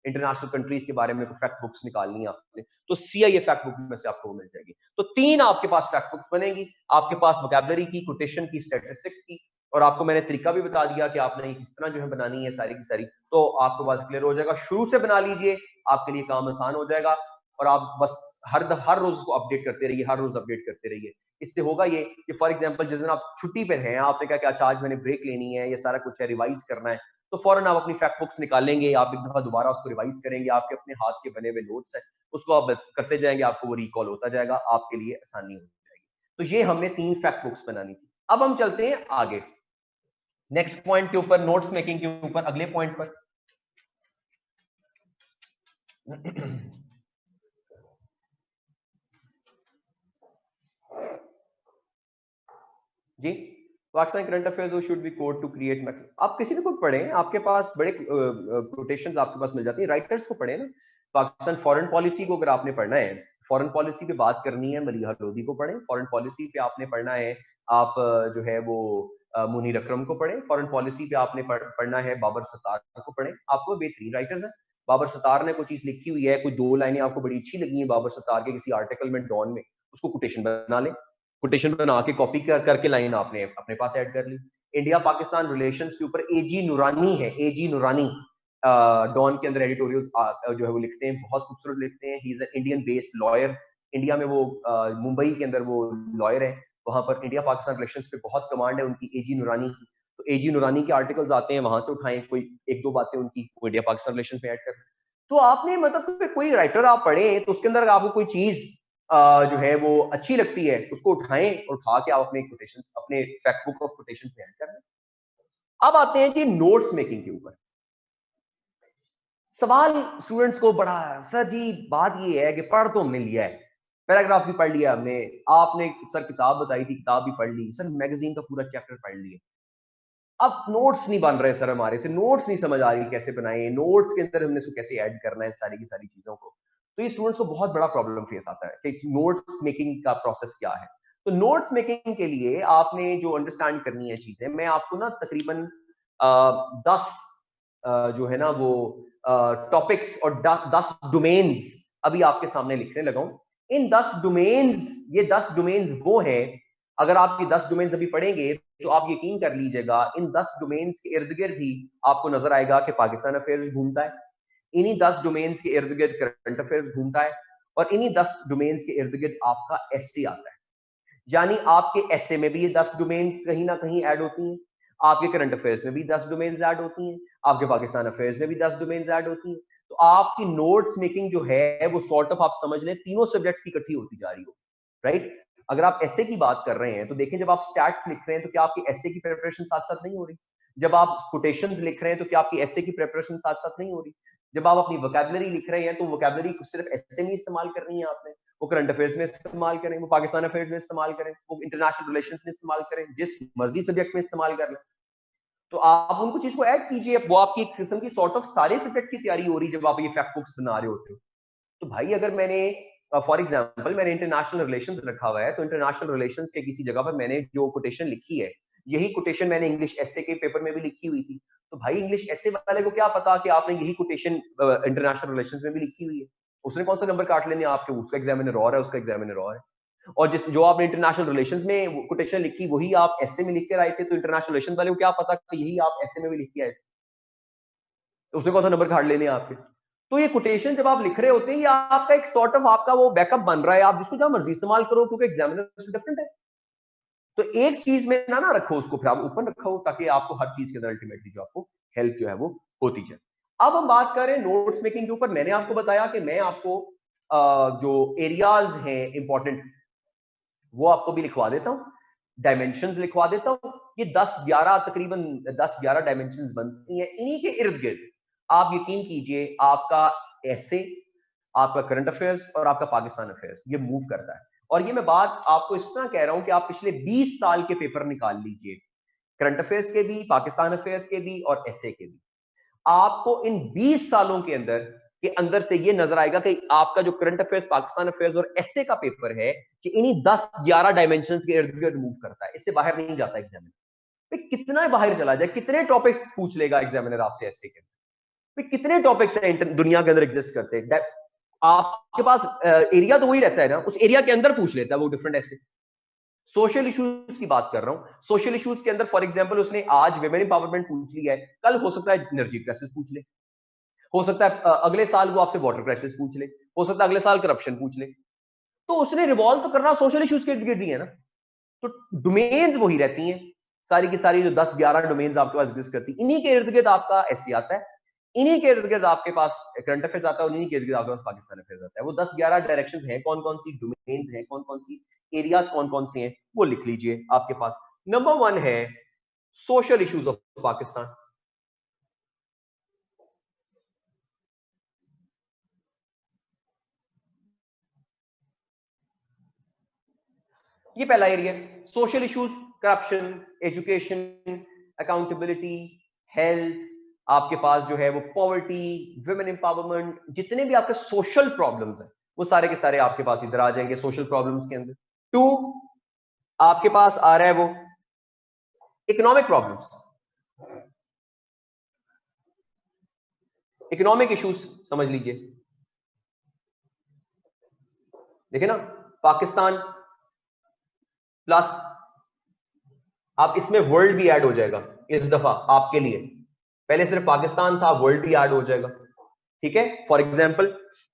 इंटरनेशनल कंट्रीज के बारे में फैक्ट बुक्स निकालनी है आपने, तो सीआईए फैक्ट बुक में से आपको वो मिल जाएगी। तो 3 आपके पास फैक्ट बुक्स बनेगी, आपके पास वोकैबुलरी की, कोटेशन की, स्टैटिस्टिक्स की, और आपको मैंने तरीका भी बता दिया कि आपने किस तरह जो है बनानी है सारी की सारी। तो आपको बस क्लियर हो जाएगा। शुरू से बना लीजिए, आपके लिए काम आसान हो जाएगा, और आप बस हर रोज को अपडेट करते रहिए, हर रोज अपडेट करते रहिए। इससे होगा ये कि फॉर एग्जांपल जिस दिन आप छुट्टी पर हैं, आपने कहा कि अच्छा आज मैंने ब्रेक लेनी है, ये सारा कुछ है, रिवाइज करना है, तो फौरन आप अपनी फैक्ट बुक्स निकालेंगे, आप एक दफा दोबारा उसको रिवाइज करेंगे, आपके अपने हाथ के बने हुए नोट्स हैं, उसको आप करते जाएंगे, आपको वो रिकॉल होता जाएगा, आपके लिए आसानी हो जाएगी। तो ये हमने 3 फैक्ट बुक्स बनानी थी। अब हम चलते हैं आगे नेक्स्ट पॉइंट के ऊपर, नोट्स मेकिंग के ऊपर, अगले पॉइंट पर। जी, Pakistan current affairs should be code to create matter. आप किसी भी को पढ़ें, आपके पास बड़े कोटेशंस आपके पास मिल जाती हैं। राइटर्स को पढ़ें ना, पाकिस्तान फॉरेन पॉलिसी को अगर आपने पढ़ना है, फॉरेन पॉलिसी पे बात करनी है, मलिहा लोधी को पढ़ें। फॉरेन पॉलिसी पे आपने पढ़ना है, आप जो है वो मुनीर अकरम को पढ़ें। फॉरेन पॉलिसी पे आपने पढ़ना है, बाबर सत्तार को पढ़ें। आपको बेहतरीन राइटर्स हैं। बाबर सत्तार ने कोई चीज लिखी हुई है, कोई 2 लाइनें आपको बड़ी अच्छी लगी हैं बाबर सत्तार के किसी आर्टिकल में, डॉन में, उसको कोटेशन बना लें, कोटेशन बना के कॉपी करके लाइन आपने अपने पास ऐड कर ली। इंडिया पाकिस्तान रिलेशंस के ऊपर एजी नूरानी है, एजी नूरानी डॉन के अंदर एडिटोरियल जो है वो लिखते हैं, बहुत खूबसूरत लिखते हैं। He is an Indian based lawyer, India में वो मुंबई के अंदर वो लॉयर है, वहां पर इंडिया पाकिस्तान रिलेशंस पे बहुत कमांड है उनकी, एजी नूरानी की। तो एजी नूरानी के आर्टिकल्स आते हैं, वहां से उठाएं, कोई 1-2 बातें उनकी इंडिया पाकिस्तान रिलेशंस में ऐड कर। तो आपने मतलब कोई राइटर आप पढ़ें तो उसके अंदर आपको कोई चीज जो है वो अच्छी लगती है, उसको उठाएं और उठा के आप अपने कोटेशन, अपने फैक्ट बुक ऑफ कोटेशन में ऐड कर दें। अब आते हैं जी नोट्स मेकिंग के ऊपर। सवाल स्टूडेंट्स को बड़ा, सर जी बात ये है कि पढ़ तो हमने लिया है, पैराग्राफ भी पढ़ लिया हमने, आपने सर किताब बताई थी, किताब भी पढ़ ली, सर मैगजीन का पूरा चैप्टर पढ़ लिया, अब नोट्स नहीं बन रहे सर, हमारे से नोट्स नहीं समझ आ रही कैसे बनाए, नोट्स के अंदर हमने इसको कैसे ऐड करना है, सारी की सारी चीजों को। तो ये स्टूडेंट्स को बहुत बड़ा प्रॉब्लम फेस आता है कि नोट्स मेकिंग का प्रोसेस क्या है। तो नोट्स मेकिंग के लिए आपने जो अंडरस्टैंड करनी है चीजें, मैं आपको ना तकरीबन 10 जो है ना वो टॉपिक्स और 10 डोमेन्स अभी आपके सामने लिखने लगा हूं। इन 10 डोमेन्स, ये 10 डोमेन्स वो हैं, अगर आप ये 10 डोमेन्स अभी पढ़ेंगे तो आप यकीन कर लीजिएगा इन 10 डोमेन्स के इर्द गिर्द ही आपको नजर आएगा कि पाकिस्तान अफेयर्स घूमता है, इन्हीं 10 डोमेन्स के इर्द गिर्द करंट अफेयर्स घूमता है, और इन्हीं 10 डोमेन्स के इर्द गिर्द आपका एसए आता है। यानी आपके एसए में भी ये 10 डोमेन्स कहीं ना कहीं ऐड होती हैं, आपके करंट अफेयर्स में भी 10 डोमेन्स ऐड होती हैं, आपके पाकिस्तान अफेयर्स में भी 10 डोमेन्स ऐड होती हैं। तो आपकी नोट्स मेकिंग जो है वो सॉर्ट ऑफ आप समझ लें तीनों सब्जेक्ट्स की इकट्ठी होती जा रही हो, राइट? अगर आप एसए की बात कर रहे हैं तो देखें, जब आप स्टैट्स लिख रहे हैं तो क्या आपकी एसए की प्रिपरेशन साथ साथ नहीं हो रही? जब आप कोटेशंस लिख रहे हैं तो क्या आपकी एसए की प्रिपरेशन साथ साथ नहीं हो रही? जब आप अपनी वोकैबुलरी लिख रहे हैं तो वोकैबुलरी सिर्फ एसए में इस्तेमाल करनी है आपने, वो करंट अफेयर्स में इस्तेमाल करें, वो पाकिस्तान अफेयर्स में इस्तेमाल करें, वो इंटरनेशनल रिलेशंस में इस्तेमाल करें, जिस मर्जी सब्जेक्ट में इस्तेमाल कर लें। तो आप उनको चीज को ऐड कीजिए, वो आपकी एक किस्म की सॉर्ट ऑफ सारे सब्जेक्ट की तैयारी हो रही है जब आप ये फैक्ट बुक्स बना रहे होते हो। तो भाई अगर मैंने फॉर एग्जाम्पल मैंने इंटरनेशनल रिलेशंस रखा हुआ है, तो इंटरनेशनल रिलेशंस के किसी जगह पर मैंने जो कोटेशन लिखी है, यही कोटेशन मैंने इंग्लिश एसए के पेपर में भी लिखी हुई थी। तो भाई इंग्लिश एसए वाले को क्या पता कि आपने यही कोटेशन इंटरनेशनल रिलेशंस में भी लिखी हुई है, उसने कौन सा नंबर काट लेने आपके, उसका एग्जामिनर और है, उसका एग्जामिनर और है। और जिस जो आपने इंटरनेशनल रिलेशंस में कोटेशन लिखी वही आप एसए में लिख कर आए थे, तो इंटरनेशनल रिलेशंस वाले को क्या पता कि यही आप एसए में भी लिख के आए थे, तो उसने कौन सा नंबर काट लेने आपके। तो ये कोटेशन जब आप लिख रहे होते हैं, ये आपका एक सॉर्ट ऑफ आपका वो बैकअप बन रहा है, आप जिसको जहां मर्जी इस्तेमाल करो, क्योंकि एग्जामिनर डिफरेंट है। तो एक चीज में ना रखो उसको, फिर आप ओपन रखो, ताकि आपको हर चीज के अंदर अल्टीमेटली जो आपको हेल्प जो है वो होती जाए। अब हम बात करें नोट्स मेकिंग के ऊपर। मैंने आपको बताया कि मैं आपको जो एरियाज हैं इंपॉर्टेंट वो आपको भी लिखवा देता हूं, डायमेंशंस लिखवा देता हूं। ये 10-11 तकरीबन 10-11 डायमेंशंस बनती हैं, इन्हीं के इर्द गिर्द आप यकीन कीजिए आपका ऐसे, आपका करंट अफेयर्स और आपका पाकिस्तान अफेयर्स ये मूव करता है। और ये मैं बात आपको इस तरह कह रहा हूं कि आप पिछले 20 साल के पेपर निकाल लीजिए, करंट अफेयर्स के भी, पाकिस्तान अफेयर्स के भी और एसए के भी, आपको इन 20 सालों के अंदर से ये नजर आएगा कि आपका जो करंट अफेयर्स, पाकिस्तान अफेयर्स और एसए का पेपर है कि इन्हीं 10-11 डायमेंशन के इर्द गिर्द मूव करता है, इससे बाहर नहीं जाता एग्जामिनर। कितना बाहर चला जाए, कितने टॉपिक्स पूछ लेगा एग्जामिनर आपसे एसए के, कितने टॉपिक्स हैं दुनिया के अंदर एग्जिस्ट करते हैं, आपके पास एरिया तो वही रहता है ना, उस एरिया के अंदर पूछ लेता है वो डिफरेंट ऐसे। सोशल इश्यूज की बात कर रहा हूं, सोशल इश्यूज के अंदर फॉर एग्जांपल उसने आज विमेन एम्पावरमेंट पूछ लिया है, कल हो सकता है एनर्जी क्राइसिस पूछ ले, हो सकता है अगले साल वो आपसे वाटर क्राइसिस पूछ ले, हो सकता है अगले साल करप्शन पूछ ले। तो उसने रिवॉल्व तो करना सोशल इश्यूज के इर्द गिर्द ही है ना। तो डोमेन्स वही रहती हैं, सारी की सारी जो 10-11 डोमेन्स आपके पास एग्जिस्ट करती, इन्हीं के इर्द गिर्द आपका एससी आता है, इन्हीं के इर्द गिर्द आपके पास करंट अफेयर्स आता है, और इन्हीं के इर्द गिर्द आपके पास पाकिस्तान अफेयर्स आता है। वो 10-11 डायरेक्शंस हैं, कौन कौन सी डोमेन्स हैं, कौन कौन सी एरियाज कौन कौन से हैं, वो लिख लीजिए आपके पास। नंबर 1 है सोशल इश्यूज ऑफ पाकिस्तान। ये पहला area, social issues, corruption, education, accountability, health, आपके पास जो है वो पॉवर्टी, वुमेन एम्पावरमेंट, जितने भी आपके सोशल प्रॉब्लम्स हैं वो सारे के सारे आपके पास इधर आ जाएंगे सोशल प्रॉब्लम्स के अंदर। 2 आपके पास आ रहा है वो इकोनॉमिक प्रॉब्लम्स, इकोनॉमिक इश्यूज समझ लीजिए। देखिए ना, पाकिस्तान प्लस आप इसमें वर्ल्ड भी ऐड हो जाएगा इस दफा आपके लिए, पहले सिर्फ पाकिस्तान था, वर्ल्ड भी ऐड हो जाएगा। ठीक है, फॉर एग्जांपल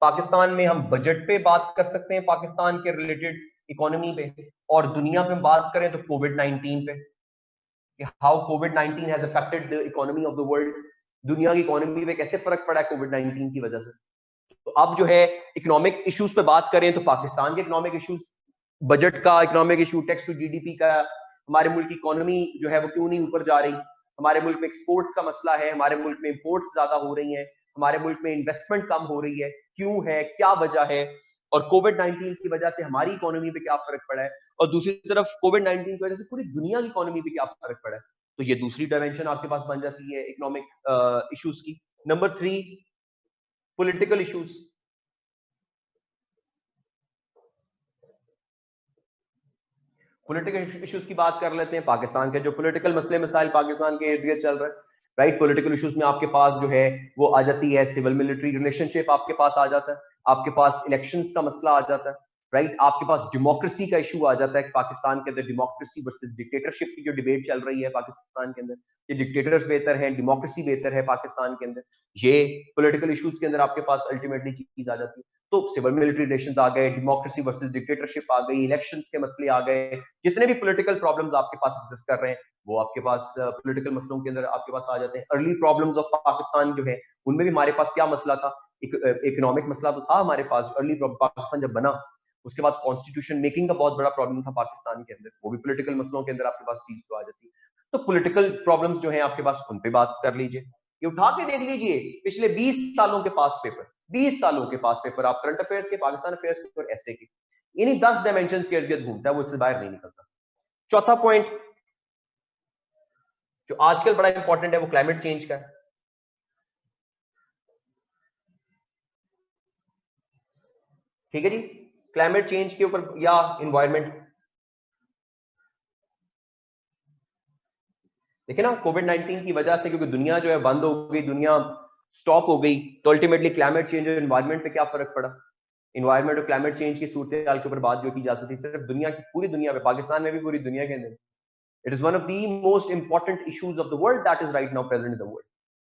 पाकिस्तान में हम बजट पे बात कर सकते हैं, पाकिस्तान के रिलेटेड इकोनॉमी पे, और दुनिया में बात करें तो कोविड-19 पे, कि how covid has affected the economy of the world, दुनिया की इकोनॉमी पे कैसे फर्क पड़ा है कोविड-19 की वजह से। तो अब जो है इकोनॉमिक इश्यूज पे बात करें तो पाकिस्तान के इकोनॉमिक इश्यूज, बजट का economic issue, tax to GDP का, हमारे मुल्क की इकोनॉमी जो है वो क्यों नहीं ऊपर जा रही, हमारे मुल्क में एक्सपोर्ट्स का मसला है, हमारे मुल्क में इंपोर्ट्स ज्यादा हो रही हैं, हमारे मुल्क में इन्वेस्टमेंट कम हो रही है, क्यों है, क्या वजह है, और कोविड-19 की वजह से हमारी इकोनॉमी पे क्या फर्क पड़ा है, और दूसरी तरफ कोविड-19 की वजह से पूरी दुनिया की इकोनॉमी पे क्या फर्क पड़ा है। तो ये दूसरी डायमेंशन आपके पास बन जाती है इकोनॉमिक इश्यूज की। Number 3 political issues. Political issues की बात कर लेते हैं, पाकिस्तान के जो पॉलिटिकल मसले मसाइल पाकिस्तान के इर्द गिर्द चल रहे हैं, राइट। पॉलिटिकल इश्यूज में आपके पास जो है वो आ जाती है सिविल मिलिट्री रिलेशनशिप, आपके पास आ जाता है, आपके पास इलेक्शंस का मसला आ जाता है, राइट। आपके पास डेमोक्रेसी का इशू आ जाता है, पाकिस्तान के अंदर डेमोक्रेसी वर्सेस डिक्टेटरशिप की जो डिबेट चल रही है पाकिस्तान के अंदर, ये डिक्टेटर्स बेहतर है, डेमोक्रेसी बेहतर है पाकिस्तान के अंदर, ये पॉलिटिकल इश्यूज के अंदर आपके पास अल्टीमेटली चीज आ जाती है। तो सिविल मिलिट्री रिलेशंस आ गए, डेमोक्रेसी वर्सेस डिक्टेटरशिप आ गई, इलेक्शंस के मसले आ गए, जितने भी पॉलिटिकल प्रॉब्लम्स आपके पास एग्जिस्ट कर रहे हैं वो आपके पास पॉलिटिकल मसलों के अंदर आपके पास आ जाते हैं। अर्ली प्रॉब्लम्स ऑफ पाकिस्तान जो है उनमें भी हमारे पास क्या मसला था, इकोनॉमिक मसला तो था हमारे पास, अर्ली पाकिस्तान जब बना उसके बाद कॉन्स्टिट्यूशन मेकिंग का बहुत बड़ा प्रॉब्लम था पाकिस्तान के अंदर, वो भी पॉलिटिकल मसलों के अंदर आपके पास चीज तो आ जाती है। तो पॉलिटिकल प्रॉब्लम्स जो है आपके पास उन पे बात कर लीजिए, ये उठा के देख लीजिए पिछले 20 सालों के पास पेपर, 20 सालों के पास पेपर आप करंट अफेयर्स के, पाकिस्तान अफेयर्स के और ऐसे के, इन्हीं 10 डायमेंशन के इर्द गिर्द घूमता है, वो इससे बाहर नहीं निकलता। चौथा पॉइंट जो आजकल बड़ा इंपॉर्टेंट है वो क्लाइमेट चेंज का है। ठीक है जी, क्लाइमेट चेंज के ऊपर या इन्वायरमेंट? देखिए ना, कोविड-19 की वजह से क्योंकि दुनिया जो है बंद हो गई, दुनिया स्टॉप हो गई, तो अल्टीमेटली क्लाइमेट चेंज और एनवायरनमेंट पे क्या फर्क पड़ा? एनवायरनमेंट और क्लाइमेट चेंज की सूरत हाल के ऊपर बात जो की जा सकती है सिर्फ दुनिया की, पूरी दुनिया में, पाकिस्तान में भी, पूरी दुनिया के अंदर, it is one of the most important issues of the world that is right now present in the world,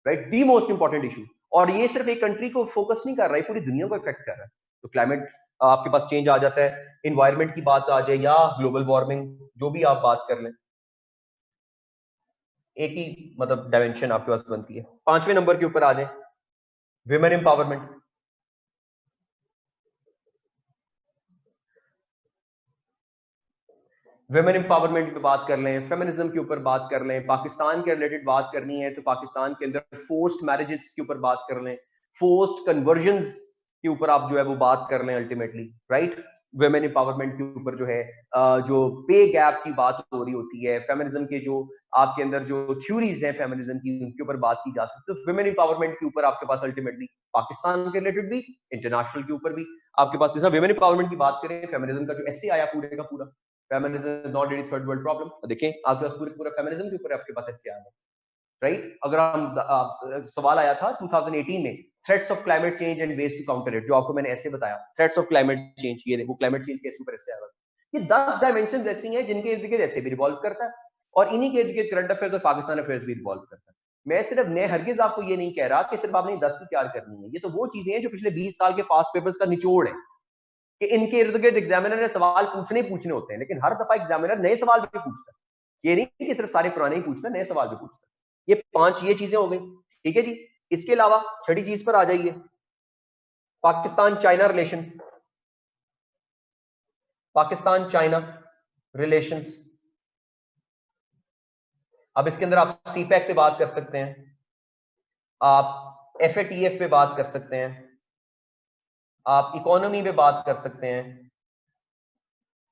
right, the most important issue. और ये सिर्फ एक कंट्री को फोकस नहीं कर रहा है, पूरी दुनिया को इफेक्ट कर रहा है। तो क्लाइमेट आपके पास चेंज आ जाता है, इन्वायरमेंट की बात आ जाए या ग्लोबल वार्मिंग, जो भी आप बात कर लें, एक ही मतलब डायमेंशन आपके पास बनती है। 5वें नंबर के ऊपर आ जाए, विमेन एम्पावरमेंट। विमेन एम्पावरमेंट पे बात कर लें, फेमिनिज्म के ऊपर बात कर लें, पाकिस्तान के रिलेटेड बात करनी है तो पाकिस्तान के अंदर फोर्स्ड मैरिजेस के ऊपर बात कर लें, फोर्स्ड कन्वर्जन्स के ऊपर आप जो है वो बात कर लें अल्टीमेटली, राइट। विमेन एम्पावरमेंट के ऊपर जो है जो पे गैप की बात हो रही होती है, फेमिनिज्म के जो आपके अंदर जो थ्योरीज हैं फेमिनिज्म की, उनके ऊपर बात की जा सकती है। तो विमेन एम्पावरमेंट के ऊपर आपके पास अल्टीमेटली पाकिस्तान के रिलेटेड भी, इंटरनेशनल के ऊपर भी आपके पास, जैसा विमेन एम्पावरमेंट की बात करें, फेमिनिज्म का जो एस्से आया पूरे का पूरा, feminism is not any third world problem, देखें आपके पास पूरे पूरा फेमिनिज्म के ऊपर आपके पास एस्से आ गया, राइट। अगर हम सवाल आया था 2018 में, threats of climate change and ways to counter it, जो आपको मैंने ऐसे बताया, थ्रेट्स ऑफ क्लाइमेट चेंज, ये देखो क्लाइमेट चेंज के ऊपर ऐसे आया। ये 10 डायमेंशन ऐसी हैं जिनके इर्द गिर्द ऐसे भी रिवॉल्व करता है, और इन्हीं के इर्द गिर्द करंट अफेयर्स और पाकिस्तान अफेयर्स भी रिवॉल्व करता है। मैं सिर्फ ने हरगिज आपको ये नहीं कह रहा कि सिर्फ आपने 10 की तैयार करनी है, ये तो वो चीजें हैं जो पिछले 20 साल के पास्ट पेपर्स का निचोड़ है, कि इनके इर्द गिर्द एग्जामिनर ने सवाल पूछने होते हैं, लेकिन हर दफा एग्जामिनर नए सवाल भी पूछता है, ये नहीं कि सिर्फ सारे पुराने ही पूछता है, नए सवाल भी पूछता है। ये 5 ये चीजें हो गई, ठीक है जी। इसके अलावा छठी चीज पर आ जाइए, Pakistan China relations, Pakistan China relations. अब इसके अंदर आप सीपैक पे बात कर सकते हैं, आप एफएटीएफ पे बात कर सकते हैं, आप इकोनॉमी पे बात कर सकते हैं,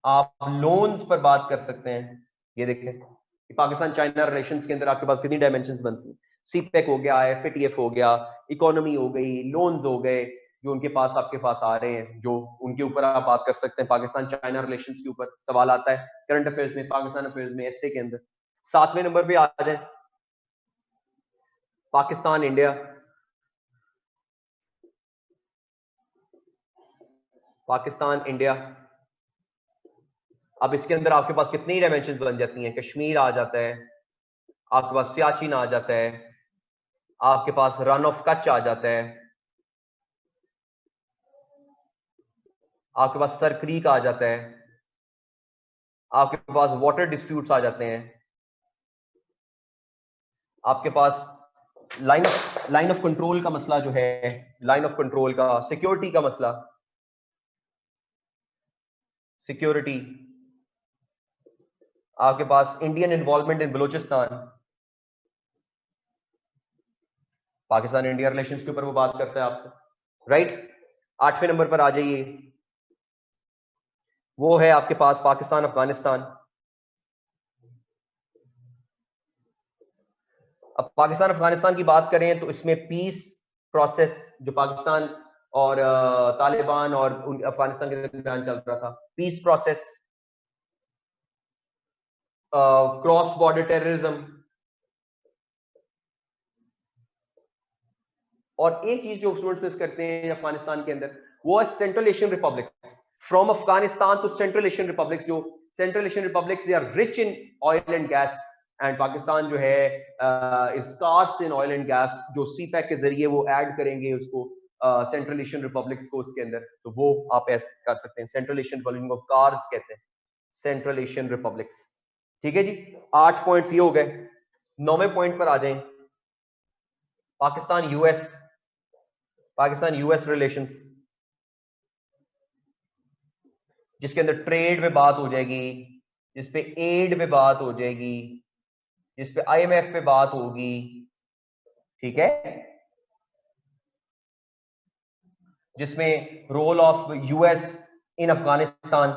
आप लोन्स पर बात कर सकते हैं। ये देखें पाकिस्तान चाइना रिलेशंस के अंदर आपके पास कितनी डायमेंशंस बनती हैं, सीपैक हो गया, एफएटीएफ हो गया, इकोनॉमी हो गई, लोन्स हो गए, जो उनके पास आपके पास आ रहे हैं, जो उनके ऊपर आप बात कर सकते हैं। पाकिस्तान चाइना रिलेशंस के ऊपर सवाल आता है करंट अफेयर्स में, पाकिस्तान अफेयर्स में, एसए के अंदर। 7वें नंबर पे आ जाए, पाकिस्तान इंडिया, पाकिस्तान इंडिया। अब इसके अंदर आपके पास कितनी डायमेंशन बन जाती हैं, कश्मीर आ जाता है, आपके पास सियाचिन आ जाता है, आपके पास रन ऑफ कच्छ आ जाता है, आपके पास सर क्रीक आ जाता है, आपके पास वाटर डिस्प्यूट्स आ जाते हैं, आपके पास लाइन ऑफ कंट्रोल का मसला जो है, लाइन ऑफ कंट्रोल का, सिक्योरिटी का मसला, सिक्योरिटी, आपके पास Indian involvement in Balochistan, Pakistan India relations के ऊपर वो बात करता है आपसे, राइट। 8वें नंबर पर आ जाइए, वो है आपके पास पाकिस्तान अफगानिस्तान। अब पाकिस्तान अफगानिस्तान की बात करें तो इसमें पीस प्रोसेस जो पाकिस्तान और तालिबान और अफगानिस्तान के दरमियान चल रहा था, peace process, cross border terrorism, और एक चीज जो स्टूडेंट्स मिस करते हैं अफगानिस्तान के अंदर, वो है central Asian republic. From Afghanistan to central Asian republics, जो central Asian republics they are rich in oil and gas, and Pakistan जो है is scarce in oil and gas, जो सीपैक के जरिए वो ऐड करेंगे उसको सेंट्रल एशियन रिपब्लिक्स को उसके अंदर, तो वो आप ऐसे कर सकते हैं, central Asian Republic of cars कहते हैं, सेंट्रल एशियन रिपब्लिक्स। ठीक है जी, 8 पॉइंट्स ये हो गए। 9वें पॉइंट पर आ जाएं, Pakistan US, Pakistan US relations, जिसके अंदर ट्रेड पे बात हो जाएगी, जिसपे एड पे बात हो जाएगी, जिसपे आईएमएफ पे बात होगी, ठीक है, जिसमें रोल ऑफ यूएस इन अफगानिस्तान।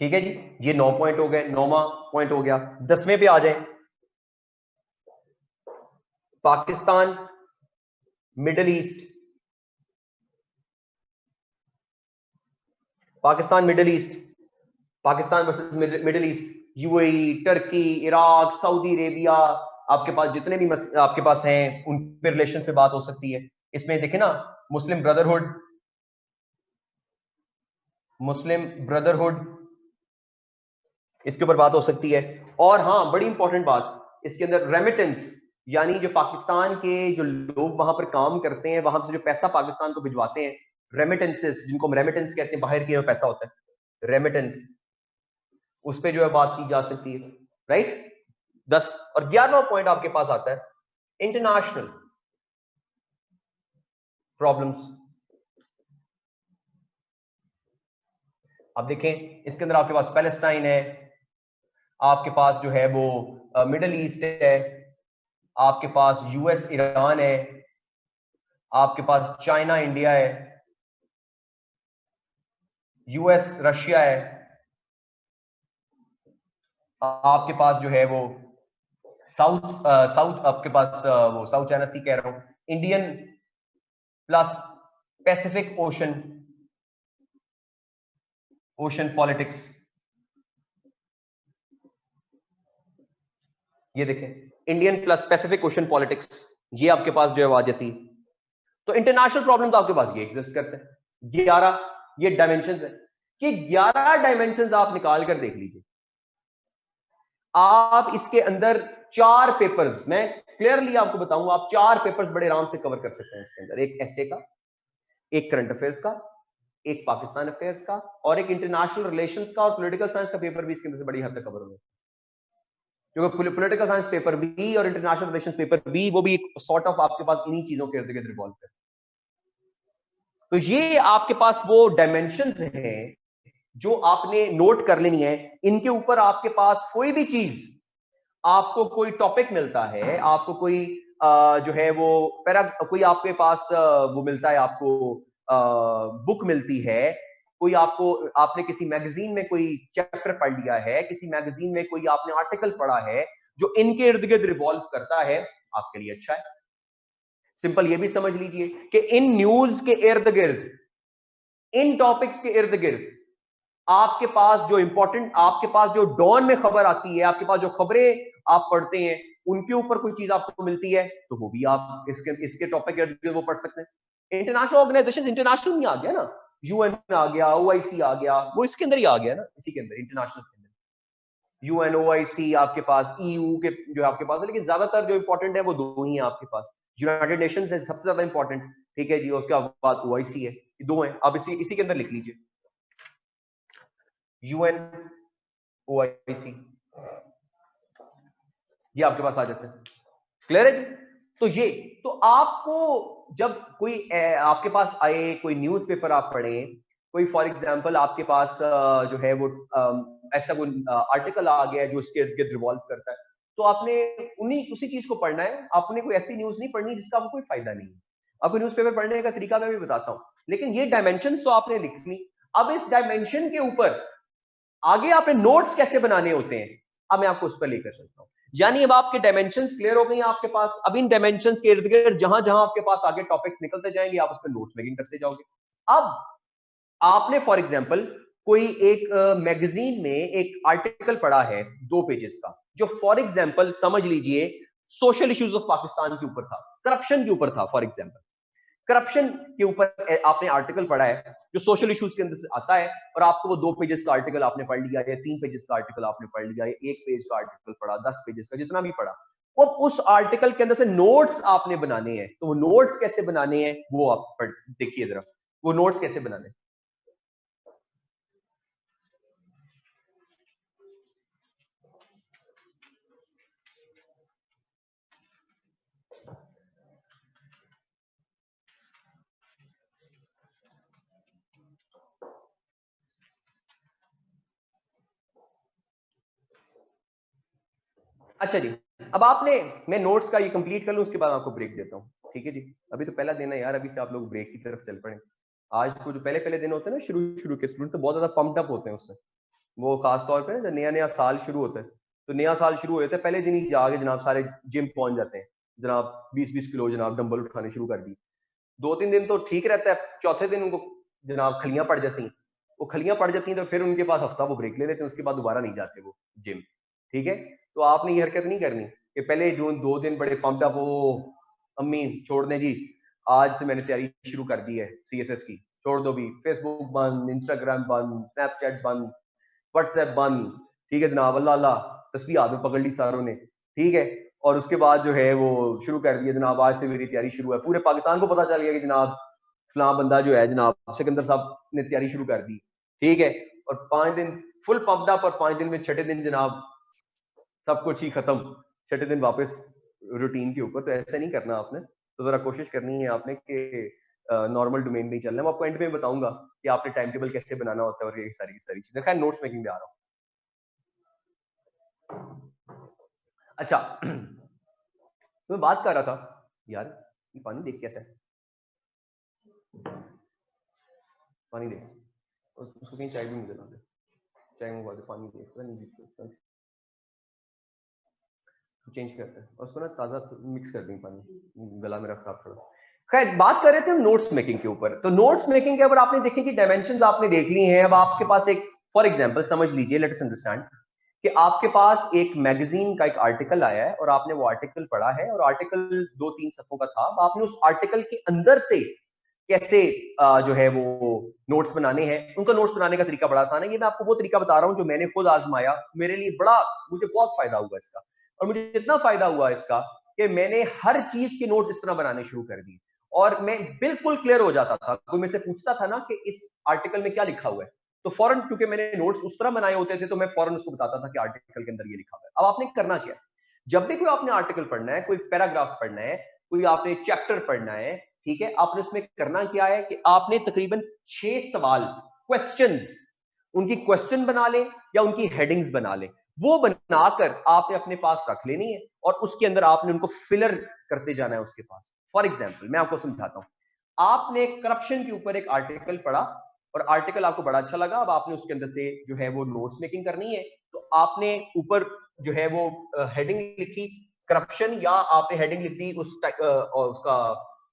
ठीक है जी, ये 9 पॉइंट हो गए, 9वां पॉइंट हो गया। 10वें पे आ जाए, Pakistan middle east, Pakistan middle east, Pakistan versus middle east, UAE, Turkey, Iraq, Saudi Arabia, आपके पास जितने भी आपके पास हैं उन पे रिलेशन पे बात हो सकती है। इसमें देखें ना, मुस्लिम ब्रदरहुड, मुस्लिम ब्रदरहुड, इसके ऊपर बात हो सकती है। और हाँ, बड़ी इंपॉर्टेंट बात, इसके अंदर रेमिटेंस, यानी जो पाकिस्तान के जो लोग वहां पर काम करते हैं, वहां से जो पैसा पाकिस्तान को भिजवाते हैं, रेमिटेंसेस, जिनको हम रेमिटेंस कहते हैं, बाहर किया हुआ पैसा होता है रेमिटेंस, उस पर जो है बात की जा सकती है, राइट। 10 और 11वां पॉइंट आपके पास आता है इंटरनेशनल प्रॉब्लम्स। अब देखें, इसके अंदर आपके पास पैलेस्टाइन है, आपके पास जो है वो मिडल ईस्ट है, आपके पास यूएस ईरान है, आपके पास चाइना इंडिया है, यूएस रशिया है, आपके पास जो है वो साउथ आपके पास वो साउथ चाइना सी कह रहा हूं, Indian plus Pacific ocean, ocean politics. ये देखें, Indian plus Pacific ocean politics, ये आपके पास जो है आ जाती है। तो इंटरनेशनल प्रॉब्लम तो आपके पास ये एग्जिस्ट करते हैं। 11 ये डायमेंशंस है कि 11 डायमेंशंस आप निकाल कर देख लीजिए। आप इसके अंदर 4 पेपर्स, मैं क्लियरली आपको बताऊंगा, आप 4 पेपर्स बड़े आराम से कवर कर सकते हैं इसके अंदर। एक एसए का, एक करंट अफेयर्स का, एक पाकिस्तान अफेयर्स का, और एक इंटरनेशनल रिलेशंस का और पॉलिटिकल साइंस का पेपर भी इसके अंदर से बड़ी हद तक कवर होगा। क्योंकि पॉलिटिकल साइंस पेपर भी और इंटरनेशनल रिलेशंस पेपर भी, वो भी एक सॉर्ट ऑफ आपके पास इन्हीं चीजों के इर्द गिर्द रिवॉल्व करते हैं। तो ये आपके पास वो डायमेंशंस हैं जो आपने नोट कर लेनी है। इनके ऊपर आपके पास कोई भी चीज, आपको कोई टॉपिक मिलता है, आपको कोई जो है वो कोई आपके पास वो मिलता है, आपको बुक मिलती है, कोई आपको, आपने किसी मैगजीन में कोई चैप्टर पढ़ लिया है, किसी मैगजीन में कोई आपने आर्टिकल पढ़ा है जो इनके इर्द गिर्द रिवॉल्व करता है, आपके लिए अच्छा है। सिंपल ये भी समझ लीजिए कि इन न्यूज के इर्द गिर्द, इन टॉपिक्स के इर्द गिर्द आपके पास जो इंपॉर्टेंट, आपके पास जो डॉन में खबर आती है, आपके पास जो खबरें आप पढ़ते हैं, उनके ऊपर कोई चीज आपको मिलती है तो वो भी आप इसके टॉपिक के इर्द वो पढ़ सकते हैं। इंटरनेशनल ऑर्गेनाइजेशन, इंटरनेशनल में आ गया ना, यूएन आ गया, ओआईसी आ गया, वो इसके अंदर ही आ गया ना, इसी के अंदर, इंटरनेशनल के अंदर यूएन, ओआईसी, आपके पास ईयू के जो आपके पास है, लेकिन ज्यादातर जो इंपॉर्टेंट है वो दो ही है आपके पास। यूनाइटेड नेशंस है सबसे ज्यादा इंपॉर्टेंट, ठीक है जी, उसके बाद ओआईसी है, दो है। आप इसी के अंदर लिख लीजिए, यूएन, ओआईसी, ये आपके पास आ जाते हैं। क्लियर है जी? तो ये, तो आपको जब कोई आपके पास आए, कोई न्यूज़पेपर आप पढ़ें, कोई फॉर एग्जांपल आपके पास जो है वो ऐसा कोई आर्टिकल आ गया जो उसके इर्द गिर्द रिवॉल्व करता है, तो आपने उसी चीज को पढ़ना है। आपने कोई ऐसी न्यूज नहीं पढ़नी जिसका आपको कोई फायदा नहीं है। आपको न्यूज़पेपर पढ़ने का तरीका मैं भी बताता हूं, लेकिन ये डायमेंशंस तो आपने लिखनी। अब इस डायमेंशन के ऊपर आगे आपने नोट्स कैसे बनाने होते हैं, अब मैं आपको उस पर लेकर चलता हूं। यानी अब आपके डायमेंशंस क्लियर हो गई हैं आपके पास। अब इन डायमेंशंस के इर्द गिर्द जहां जहां आपके पास आगे टॉपिक्स निकलते जाएंगे, आप उस पर नोट्स मेकिंग करते जाओगे। अब आपने फॉर एग्जांपल कोई एक मैगजीन में एक आर्टिकल पढ़ा है 2 पेजेस का, जो फॉर एग्जांपल समझ लीजिए सोशल इश्यूज ऑफ पाकिस्तान के ऊपर था, करप्शन के ऊपर था। फॉर एग्जांपल करप्शन के ऊपर आपने आर्टिकल पढ़ा है जो सोशल इश्यूज के अंदर से आता है, और आपको वो 2 पेजेस का आर्टिकल आपने पढ़ लिया, या 3 पेजेस का आर्टिकल आपने पढ़ लिया, या 1 पेज का आर्टिकल पढ़ा, 10 पेजेस का, जितना भी पढ़ा, वो उस आर्टिकल के अंदर से नोट्स आपने बनाने हैं। तो वो नोट्स कैसे बनाने हैं वो आप देखिए जरा, वो नोट्स कैसे बनाने हैं। अच्छा जी, अब आपने, मैं नोट्स का ये कंप्लीट कर लूं, उसके बाद आपको ब्रेक देता हूं, ठीक है जी। अभी तो पहला दिन है यार, अभी से आप लोग ब्रेक की तरफ चल पड़े। आज को जो पहले दिन होते हैं ना, शुरू के स्टूडेंट तो बहुत ज्यादा पम्प्ड अप होते हैं उसमें, वो खास तौर पे जब नया साल शुरू होता है, तो नया साल शुरू होता है पहले दिन ही जाके जनाब सारे जिम पहुंच जाते हैं, जनाब 20-20 किलो जनाब डंबल उठाने शुरू कर दी। 2-3 दिन तो ठीक रहता है, चौथे दिन उनको जनाब खलियां पड़ जाती हैं। वो खलियां पड़ जाती हैं तो फिर उनके पास हफ्ता वो ब्रेक ले लेते हैं, उसके बाद दोबारा नहीं जाते वो जिम। ठीक है, तो आपने ये हरकत नहीं करनी कि पहले जो 2 दिन बड़े पंप्ड अप, वो अम्मी छोड़ दें जी, आज से मैंने तैयारी शुरू कर दी है CSS की, छोड़ दो भी, फेसबुक बंद, इंस्टाग्राम बंद, स्नैपचैट बंद, व्हाट्सएप बंद। ठीक है जनाब, अल्लाह अल्लाह तस्बीह हाथ में पकड़ ली सारों ने। ठीक है, और उसके बाद जो है वो शुरू कर दिया जनाब, आज से मेरी तैयारी शुरू है। पूरे पाकिस्तान को पता चल गया कि जनाब फलां बंदा जो है जनाब सिकंदर साहब ने तैयारी शुरू कर दी। ठीक है, और 5 दिन फुल पंप्ड अप, और 5 दिन में छठे दिन जनाब सब कुछ ही खत्म, छठे दिन वापस रूटीन के ऊपर। तो ऐसा नहीं करना आपने, तो जरा कोशिश करनी है आपने कि नॉर्मल डोमेन में ही चलना है। मैं आपको एंड में बताऊंगा कि आपने टाइम टेबल कैसे बनाना होता है और ये सारी चीजें। खैर नोट्स मेकिंग में आ रहा हूँ। अच्छा तो मैं बात कर रहा था यार, ये पानी देख कैसा है, पानी देख, उसको कहीं चाय भी मुझे ला दे, चाय मंगवा दे, पानी देख नहीं चेंज करते हैं, और उसको ना ताजा मिक्स कर देंगे पानी, गला मेरा खराब थोड़ा। खैर बात कर रहे थे हम नोट्स मेकिंग के ऊपर। तो नोट्स मेकिंग के ऊपर आपने देखे कि डायमेंशंस आपने देख ली हैं। अब आपके पास एक, फॉर एग्जांपल समझ लीजिए, लेट अस अंडरस्टैंड कि आपके पास एक मैगजीन का एक आर्टिकल आया है और आपने वो आर्टिकल पढ़ा है, और आर्टिकल 2-3 सफ़ों का था। अब आपने उस आर्टिकल के अंदर से कैसे जो है वो नोट्स बनाने हैं। उनका नोट्स बनाने का तरीका बड़ा आसान है। ये मैं आपको वो तरीका बता रहा हूं जो मैंने खुद आजमाया, मेरे लिए बड़ा, मुझे बहुत फायदा हुआ इसका। और मुझे इतना फायदा हुआ इसका कि मैंने हर चीज के नोट्स इस तरह बनाने शुरू कर दिए, और मैं बिल्कुल क्लियर हो जाता था। कोई मेरे से पूछता था ना कि इस आर्टिकल में क्या लिखा हुआ है, तो फौरन, क्योंकि मैंने नोट्स उस तरह बनाए होते थे, तो मैं फौरन उसको बताता था कि आर्टिकल के अंदर ये लिखा हुआ है। अब आपने करना क्या, जब भी कोई आपने आर्टिकल पढ़ना है, कोई पैराग्राफ पढ़ना है, कोई आपने चैप्टर पढ़ना है, ठीक है, आपने उसमें करना क्या है कि आपने तकरीबन 6 सवाल, क्वेश्चंस, उनकी क्वेश्चन बना ले या उनकी हेडिंग्स बना ले, वो बनाकर आपने अपने पास रख लेनी है, और उसके अंदर आपने उनको फिलर करते जाना है उसके पास। फॉर एग्जाम्पल मैं आपको समझाता हूं, आपने करप्शन के ऊपर एक आर्टिकल पढ़ा और आर्टिकल आपको बड़ा अच्छा लगा। अब आपने उसके अंदर से जो है वो नोट्स मेकिंग करनी है, तो आपने ऊपर जो है वो हेडिंग लिखी करप्शन, या आपने हेडिंग लिख दी और उसका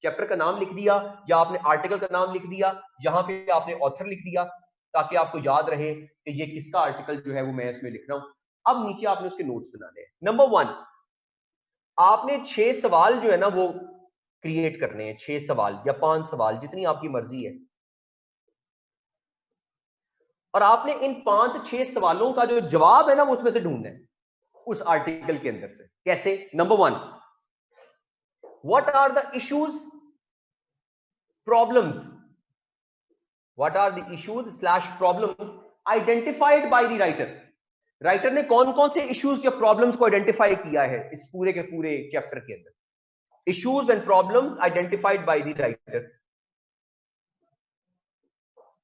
चैप्टर का नाम लिख दिया, या आपने आर्टिकल का नाम लिख दिया, यहां पे आपने ऑथर लिख दिया, ताकि आपको याद रहे कि ये किसका आर्टिकल जो है वो मैं इसमें लिख रहा हूं। अब नीचे आपने उसके नोट्स बनाने हैं। नंबर 1, आपने 6 सवाल जो है ना वो क्रिएट करने हैं, 6 सवाल या 5 सवाल, जितनी आपकी मर्जी है, और आपने इन 5-6 सवालों का जो जवाब है ना वो उसमें से ढूंढना है, उस आर्टिकल के अंदर से। कैसे? Number 1, what are the issues, problems, what are the issues slash problems identified by the writer. Writer ने कौन कौन से इश्यूज या प्रॉब्लम्स को आइडेंटिफाई किया है इस पूरे के पूरे चैप्टर के अंदर। Issues and problems identified by the writer.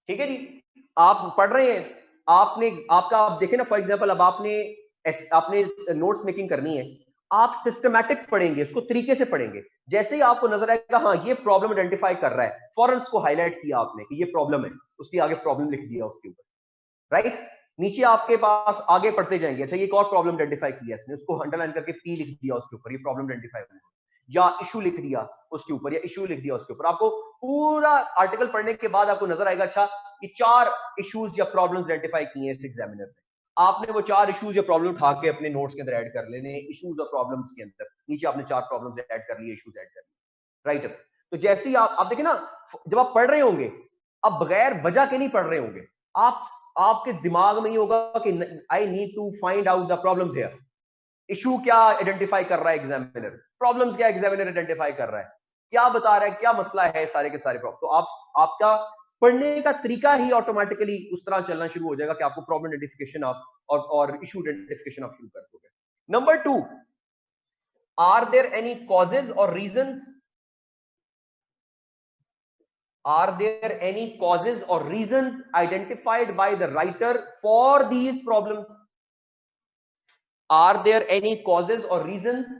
ठीक है जी, आप पढ़ रहे हैं, आपने आपका, आप देखें ना, फॉर एग्जांपल अब आपने नोट्स मेकिंग करनी है, आप सिस्टमैटिक पढ़ेंगे, उसको तरीके से पढ़ेंगे। जैसे ही आपको नजर आएगा हाँ ये प्रॉब्लम आइडेंटिफाई कर रहा है, फौरन उसको हाईलाइट किया आपने कि ये प्रॉब्लम है, उसके आगे प्रॉब्लम लिख दिया उसके ऊपर, राइट। नीचे आपके पास आगे पढ़ते जाएंगे, अच्छा ये एक और प्रॉब्लम आइडेंटिफाई किया इसने, उसको अंडरलाइन करके पी लिख दिया उसके ऊपर, ये प्रॉब्लम आइडेंटिफाई हुआ, या इशू लिख दिया उसके ऊपर, या इशू लिख दिया उसके ऊपर। आपको पूरा आर्टिकल पढ़ने के बाद आपको नजर आएगा अच्छा ये 4 इश्यूज या प्रॉब्लम्स आइडेंटिफाई किए हैं इस एग्जामिनर ने। आपने वो 4 इश्यूज या प्रॉब्लम उठा के अपने नोट्स के अंदर ऐड कर लेने, इश्यूज और प्रॉब्लम्स के अंदर नीचे आपने 4 प्रॉब्लम्स ऐड कर लिए, इश्यूज ऐड कर लिए, राइट। तो जैसे ही आप देखिए ना, जब आप पढ़ रहे होंगे, आप बगैर वजह के नहीं पढ़ रहे होंगे, आपके दिमाग में ही होगा कि I need to find out the problems here. Issue क्या आइडेंटिफाई कर रहा है एग्जामिनर, प्रॉब्लम्स क्या एग्जामिनर आइडेंटिफाई कर रहा है, क्या बता रहा है, क्या मसला है, सारे के सारे प्रॉब्लम। तो आपका पढ़ने का तरीका ही ऑटोमेटिकली उस तरह चलना शुरू हो जाएगा कि आपको प्रॉब्लम आइडेंटिफिकेशन आप और इशू आइडेंटिफिकेशन आप शुरू कर दोगे। Number 2, are there any causes और reasons, are there any causes or reasons identified by the writer for these problems? Are there any causes or reasons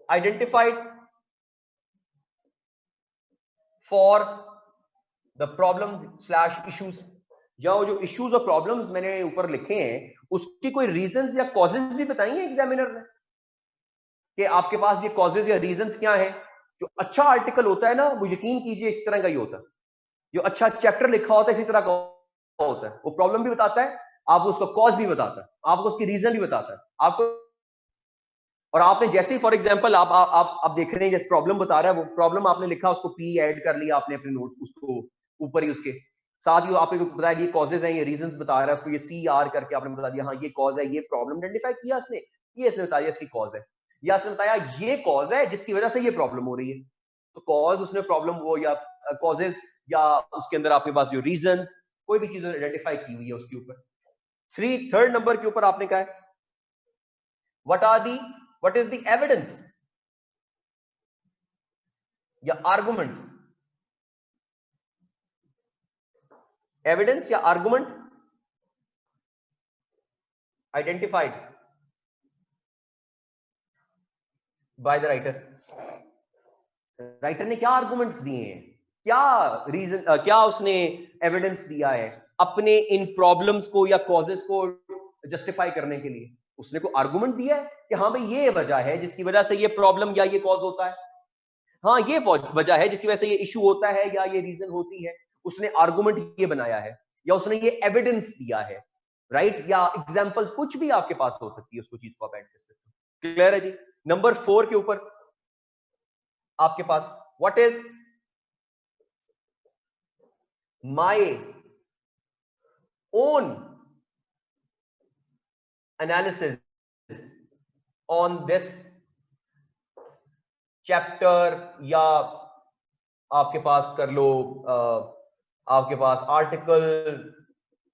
identified for the problems slash issues? या वो जो issues और problems मैंने ऊपर लिखे हैं उसकी कोई reasons या causes भी बताई हैं एग्जामिनर ने? कि आपके पास ये कॉजेज या रीजंस क्या है। जो अच्छा आर्टिकल होता है ना, वो यकीन कीजिए इस तरह का ही होता है। जो अच्छा चैप्टर लिखा होता है इसी तरह का होता है। वो प्रॉब्लम भी बताता है, आपको उसका कॉज भी बताता है, आपको उसकी रीजन भी बताता है आपको। और आपने जैसे ही फॉर एग्जांपल आप देख रहे हैं जैसे प्रॉब्लम बता रहा है, वो प्रॉब्लम आपने लिखा, उसको पी ऐड कर लिया आपने अपने नोट, उसको ऊपर ही उसके साथ ही आपने बताया ये कॉजेज हैं, ये रीजंस बता रहा है, उसको ये सी आर करके आपने बता दिया हाँ ये कॉज है, ये प्रॉब्लम आइडेंटिफाई किया इसने, ये इसने बताया इसकी कॉज है, या इसने बताया ये कॉज है जिसकी वजह से ये प्रॉब्लम हो रही है। तो कॉज उसने प्रॉब्लम वो या कॉजेज या उसके अंदर आपके पास जो रीजन कोई भी चीज आइडेंटिफाई की हुई है उसके ऊपर। थर्ड नंबर के ऊपर आपने कहा है what is the evidence या आर्गुमेंट, एविडेंस या argument identified by the writer. Writer ने क्या आर्गुमेंट्स दिए हैं, क्या रीजन, क्या उसने एविडेंस दिया है अपने इन प्रॉब्लम्स को या कॉजेस को जस्टिफाई करने के लिए। उसने कोई आर्गुमेंट दिया है कि हाँ भाई ये वजह है जिसकी वजह से ये प्रॉब्लम या ये कॉज होता है, हाँ ये वजह है जिसकी वजह से ये इशू होता है या ये रीजन होती है। उसने आर्गुमेंट ये बनाया है या उसने ये एविडेंस दिया है, राइट, या एग्जांपल कुछ भी आपके पास हो सकती है, उसको चीज को आप ऐड कर सकते हो। क्लियर है जी। नंबर 4 के ऊपर आपके पास what is my own analysis on this chapter, या आपके पास कर लो आपके पास आर्टिकल,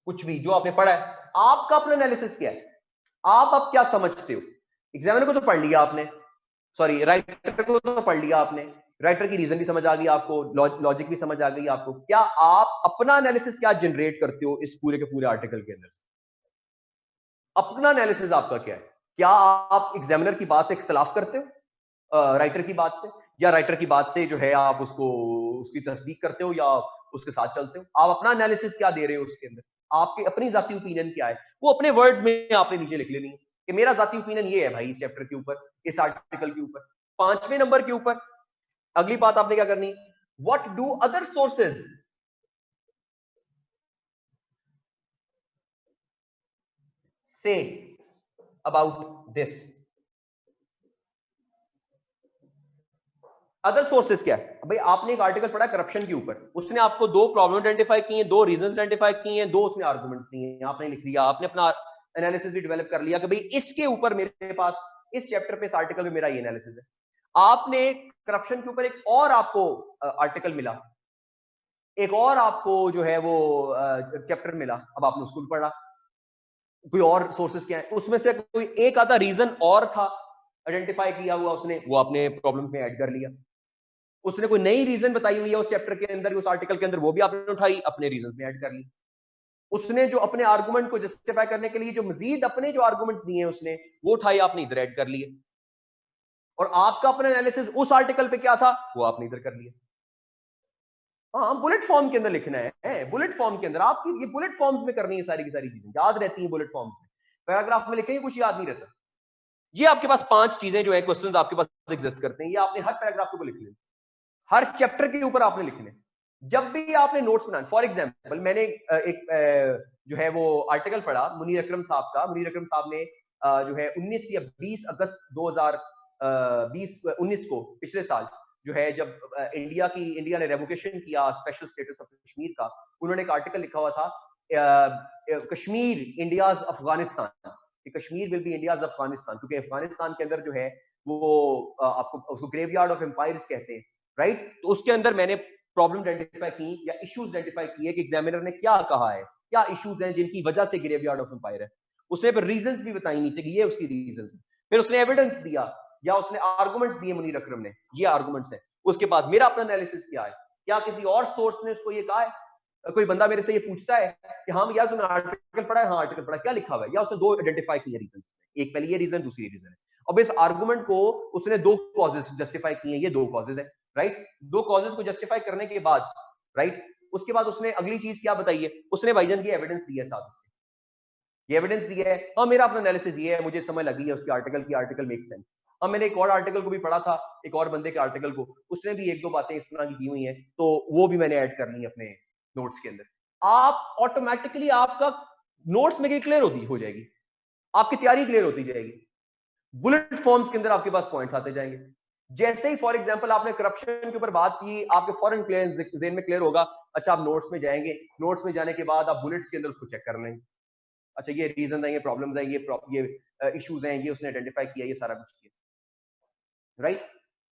कुछ भी जो आपने पढ़ा है, आपका अपना एनालिसिस क्या है, आप अब क्या समझते हो। एग्जामिनर को तो पढ़ लिया आपने, सॉरी राइटर को तो पढ़ लिया आपने, राइटर की रीजन भी समझ आ गई आपको, लॉजिक भी समझ आ गई आपको, क्या आप अपना एनालिसिस क्या जनरेट करते हो इस पूरे के पूरे आर्टिकल के अंदर से। अपना एनालिसिस आपका क्या है, क्या आप एग्जामिनर की बात से इख्तलाफ करते हो राइटर की बात से, या राइटर की बात से जो है आप उसको उसकी तस्दीक करते हो या उसके साथ चलते हो। आप अपना एनालिसिस क्या दे रहे हो उसके अंदर, आपकी अपनी जाती ओपिनियन क्या है, वो अपने वर्ड्स में आपने नीचे लिख लेनी है कि मेरा जाती ओपिनियन ये है भाई इस चैप्टर के ऊपर, इस आर्टिकल के ऊपर। 5वें नंबर के ऊपर अगली बात आपने क्या करनी, what do other sources say about this. Other sources क्या है, भाई आपने एक आर्टिकल पढ़ा करप्शन के ऊपर, उसने आपको दो प्रॉब्लम आइडेंटिफाई की हैं, दो रीजंस आइडेंटिफाई किए हैं, दो उसने आर्गुमेंट्स दिए हैं, आपने लिख लिया, आपने अपना एनालिसिस भी डेवलप कर लिया कि भाई इसके ऊपर मेरे पास इस चैप्टर पे इस आर्टिकल में मेरा ये एनालिसिस है। आपने करप्शन के ऊपर एक और आपको आर्टिकल मिला, एक और आपको जो है वो चैप्टर मिला, अब आपने उसको भी पढ़ा, कोई और सोर्सेज क्या है, उसमें से कोई एक आधा रीजन और था आइडेंटिफाई किया हुआ उसने, वो आपने प्रॉब्लम में ऐड कर लिया। उसने कोई नई रीजन बताई हुई है उस चैप्टर के अंदर, उस आर्टिकल के अंदर, वो भी आपने उठाई अपने रीजंस में ऐड कर ली। उसने जो अपने आर्गुमेंट को जस्टिफाई करने के लिए जो मजीद अपने जो आर्गुमेंट्स दिए हैं उसने, वो उठाई आपने इधर ऐड कर लिए। और आपका अपना एनालिसिस उस आर्टिकल पे क्या था वो आपने इधर कर लिया। हाँ बुलेट फॉर्म के अंदर लिखना है, बुलेट फॉर्म के अंदर आपकी ये बुलेट फॉर्म्स में करनी है, सारी की सारी चीजें याद रहती हैं बुलेट फॉर्म्स में, पैराग्राफ में लिखेंगे कुछ याद नहीं रहता। ये आपके पास 5 चीजें जो है क्वेश्चंस आपके पास एग्जिस्ट करते हैं, ये आपने हर पैराग्राफ के ऊपर लिख लेना, हर चैप्टर के ऊपर आपने लिखने। जब भी आपने नोट्स बनाए, फॉर एग्जांपल मैंने एक जो है वो आर्टिकल पढ़ा मुनीर अकरम साहब का। मुनीर अकरम साहब ने जो है 19 या 20 अगस्त 2019 को, पिछले साल जो है, जब इंडिया ने रेवोकेशन किया स्पेशल स्टेटस ऑफ कश्मीर का, उन्होंने एक आर्टिकल लिखा हुआ था Kashmir India's Afghanistan, Kashmir will be India's Afghanistan, क्योंकि अफगानिस्तान के अंदर जो है वो आपको उसको ग्रेवयार्ड ऑफ एम्पायर्स कहते हैं, राइट। तो उसके अंदर मैंने प्रॉब्लम आइडेंटिफाई की या इश्यूज आइडेंटिफाई किए कि एग्जामिनर ने क्या कहा है, क्या इश्यूज हैं जिनकी वजह से ग्रेवयार्ड ऑफ एम्पायर है। उसने फिर रीजंस भी बताई नीचे कि ये उसकी रीजंस है, फिर उसने एविडेंस दिया या उसने आर्गुमेंट्स दिए मुनीर अकरम ने, ये आर्गुमेंट्स है। उसके बाद मेरा अपना एनालिसिस क्या है, क्या किसी और सोर्स ने उसको ये कहा है। कोई बंदा मेरे से ये पूछता है कि हाँ यार तूने आर्टिकल पढ़ा है, हाँ आर्टिकल पढ़ा, क्या लिखा हुआ है, या उसने दो आइडेंटिफाई किए रीजन, एक पहले ये रीजन दूसरी रीजन है। अब इस आर्गुमेंट को उसने दो कॉजेज जस्टिफाई किए, ये दो कॉजेज है, राइट। दो कॉजेज को जस्टिफाई करने के बाद, राइट, उसके बाद उसने अगली चीज क्या बताई है, उसने भाईजान की एविडेंस दी है साथ, ये एविडेंस दिया है, हाँ मेरा अपना एनालिसिस ये है, मुझे समझ लगी है उसके आर्टिकल की, आर्टिकल मेक सेंस। अब मैंने एक और आर्टिकल को भी पढ़ा था, एक और बंदे के आर्टिकल को, उसने भी एक दो बातें इस तरह की दी हुई हैं, तो वो भी मैंने ऐड कर ली अपने नोट्स के अंदर। आप ऑटोमेटिकली आपका नोट्स में क्लियर होती हो जाएगी, आपकी तैयारी क्लियर होती जाएगी, बुलेट फॉर्म्स के अंदर आपके पास पॉइंट्स आते जाएंगे। जैसे ही फॉर एग्जांपल आपने करप्शन के ऊपर बात की, आपके फॉरेन जेन में क्लियर होगा, अच्छा आप नोट्स में जाएंगे, नोट्स में जाने के बाद आप बुलेट्स के अंदर उसको चेक कर लेंगे, अच्छा ये रीजन है, ये प्रॉब्लम्स हैं, ये इश्यूज हैं, ये उसने आइडेंटिफाई किया, ये सारा कुछ किया, राइट।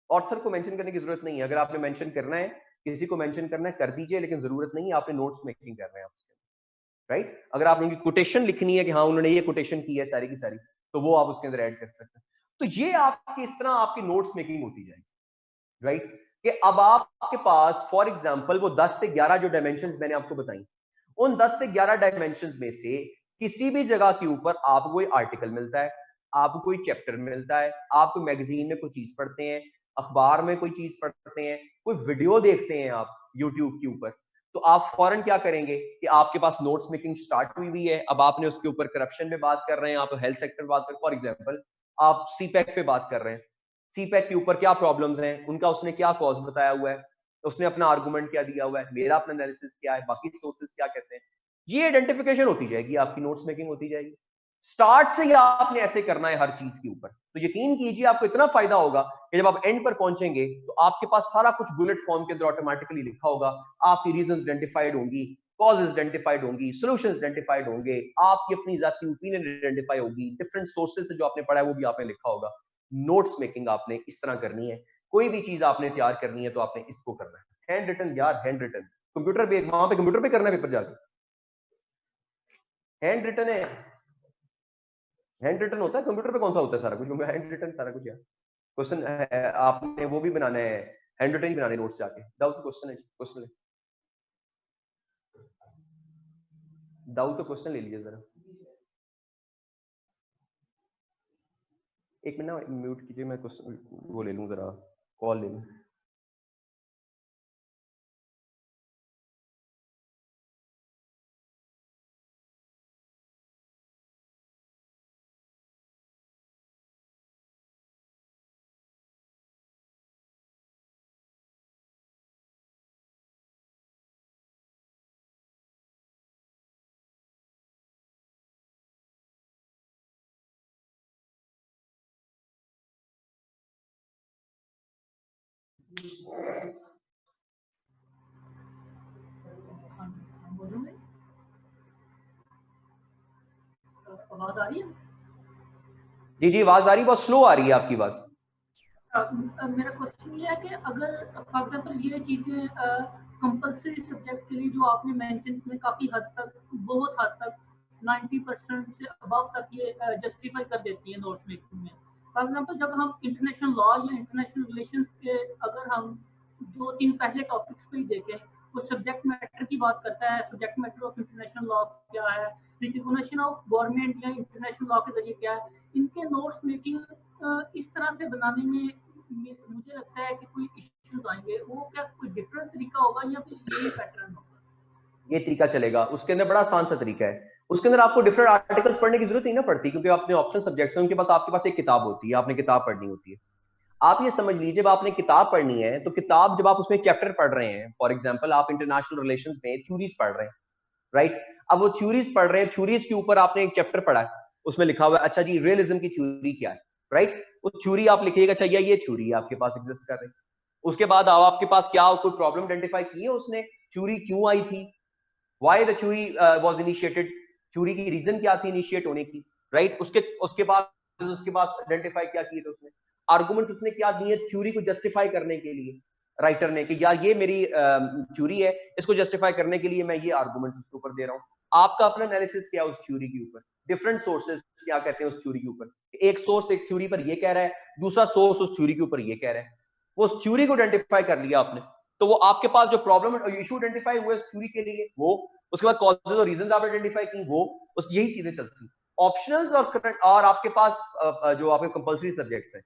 ऑथर को मेंशन करने की जरूरत नहीं है, अगर आपने मेंशन करना है, किसी को मेंशन करना है कर दीजिए, लेकिन जरूरत नहीं है आपने नोट्स मेकिंग करना है उसके, राइट। अगर आप उनकी कोटेशन लिखनी है कि हाँ उन्होंने ये कोटेशन की है सारी की सारी, तो वो आप उसके अंदर ऐड कर सकते हैं। तो ये आपकी इस तरह आपकी नोट्स मेकिंग होती जाएगी, राइट। कि अब आपके पास फॉर एग्जांपल वो 10 से 11 जो डायमेंशंस मैंने आपको बताई, उन 10 से 11 डायमेंशंस में से किसी भी जगह के ऊपर आपको कोई आर्टिकल मिलता है, आपको कोई चैप्टर मिलता है, आप कोई मैगजीन में कोई चीज पढ़ते हैं, अखबार में कोई चीज पढ़ते हैं, कोई वीडियो देखते हैं आप यूट्यूब के ऊपर, तो आप फौरन क्या करेंगे कि आपके पास नोट्स मेकिंग स्टार्ट हुई हुई है, अब आपने उसके ऊपर करप्शन पे बात कर रहे हैं, आप हेल्थ सेक्टर पे बात कर, फॉर एग्जांपल आप सीपैक पे बात कर रहे हैं, सीपैक के ऊपर क्या प्रॉब्लम्स हैं, उनका उसने क्या कॉज बताया हुआ है, उसने अपना आर्गुमेंट क्या दिया हुआ है, मेरा अपना एनालिसिस क्या है, बाकी सोर्सेज क्या कहते हैं, ये आइडेंटिफिकेशन होती जाएगी, आपकी नोट्स मेकिंग होती जाएगी। स्टार्ट से ही आपने ऐसे करना है हर चीज के ऊपर, तो यकीन कीजिए आपको इतना फायदा होगा कि जब आप एंड पर पहुंचेंगे तो आपके पास सारा कुछ बुलेट फॉर्म के अंदर ऑटोमेटिकली लिखा होगा, आपकी रीजंस आइडेंटिफाइड होंगी, कॉजेस आइडेंटिफाइड होंगी, सॉल्यूशंस आइडेंटिफाइड होंगे, आपकी अपनी जाती ओपिनियन आइडेंटिफाई होगी, डिफरेंट सोर्सेज से जो आपने पढ़ा है वो भी आपने लिखा होगा। नोट्स मेकिंग आपने इस तरह करनी है, कोई भी चीज आपने तैयार करनी है तो आपने इसको करना है, हैंड रिटन यार, हैंड रिटन, कंप्यूटर पे वहां पे कंप्यूटर पे करना है पेपर जाके, हैंड रिटन है, हैंड रिटन होता है कंप्यूटर पे, कौन सा होता है सारा कुछ, हैंड रिटन सारा कुछ यार। क्वेश्चन आपने वो भी बनाना है, हैंड रिटन ही बनाने नोट्स जाके, दाऊद क्वेश्चन है, क्वेश्चन ले, दाऊद तो क्वेश्चन ले लीजिए जरा, एक मिनट ना म्यूट कीजिए, मैं क्वेश्चन वो ले लूं जरा, कॉल ले लूं। आवाज आ रही है? जी जी आवाज आ रही है, बहुत स्लो आ रही है आपकी आवाज। मेरा क्वेश्चन ये है कि अगर फॉर एग्जांपल ये चीजें कंपलसरी सब्जेक्ट के लिए जो आपने मेंशन किए, काफी हद तक, बहुत हद तक 90% से अबव तक ये जस्टिफाई कर देती है नोट्स मेकिंग में। फॉर एग्जांपल जब हम इंटरनेशनल लॉ या इंटरनेशनल रिलेशंस के अगर हम 2-3 पहले टॉपिक्स पे ही देखें, वो सब्जेक्ट मैटर की बात करता है, subject matter of international law क्या है, रिकॉग्निशन ऑफ गवर्नमेंट या इंटरनेशनल लॉ के जरिए क्या है, इनके नोट्स मेकिंग इस तरह से बनाने में मुझे लगता है कि कोई इश्यूज आएंगे। वो क्या कोई डिफरेंट तरीका होगा या फिर यही पैटर्न होगा? ये तरीका चलेगा, उसके अंदर बड़ा आसान सा तरीका है, उसके अंदर आपको डिफरेंट आर्टिकल्स पढ़ने की जरूरत नहीं ना पड़ती, क्योंकि आपने ऑप्शन सब्जेक्ट्स हैं, उनके पास आपके पास एक किताब होती है, आपने किताब पढ़नी होती है। आप ये समझ लीजिए जब आपने किताब पढ़नी है, तो किताब जब आप उसमें चैप्टर पढ़ रहे हैं, फॉर एग्जांपल आप इंटरनेशनल रिलेशंस में थ्योरीज पढ़ रहे हैं, राइट। अब वो थ्योरीज पढ़ रहे हैं, थ्योरीज के ऊपर आपने एक चैप्टर पढ़ा है, उसमें लिखा हुआ है अच्छा जी रियलिज्म की थ्योरी क्या है, राइट। वो थ्योरी आप लिखिएगा, अच्छा ये थ्योरी आपके पास एग्जिस्ट कर रही है। उसके बाद आपके पास क्या कोई प्रॉब्लम आइडेंटिफाई की है उसने, थ्योरी क्यों आई थी, why the theory was initiated, theory की रीजन क्या थी इनिशिएट होने की, राइट। उसके उसके बाद आइडेंटिफाई क्या किए थे उसने, आर्गुमेंट उसने क्या दिए थ्योरी को जस्टिफाई करने के लिए, राइटर ने, कि यार ये मेरी थ्योरी है, इसको जस्टिफाई करने के लिए मैं ये आर्गुमेंट उसके ऊपर दे रहा हूँ। आपका अपना एनालिसिस क्या है उस थ्योरी के ऊपर, डिफरेंट सोर्सेज क्या कहते हैं उस थ्योरी के ऊपर, एक सोर्स एक थ्योरी पर ये कह रहा है, दूसरा सोर्स उस थ्योरी के ऊपर ये कह रहा है, वो उस थ्योरी को आइडेंटिफाई कर लिया आपने, तो वो आपके पास जो प्रॉब्लम इशू आइडेंटिफाई हुए उस थ्योरी के लिए वो, उसके बाद कॉजेज और रीजन आप आइडेंटिफाई की वो, उस यही चीजें चलती हैं। ऑप्शनल्स और आपके पास जो आपके कंपलसरी सब्जेक्ट्स हैं,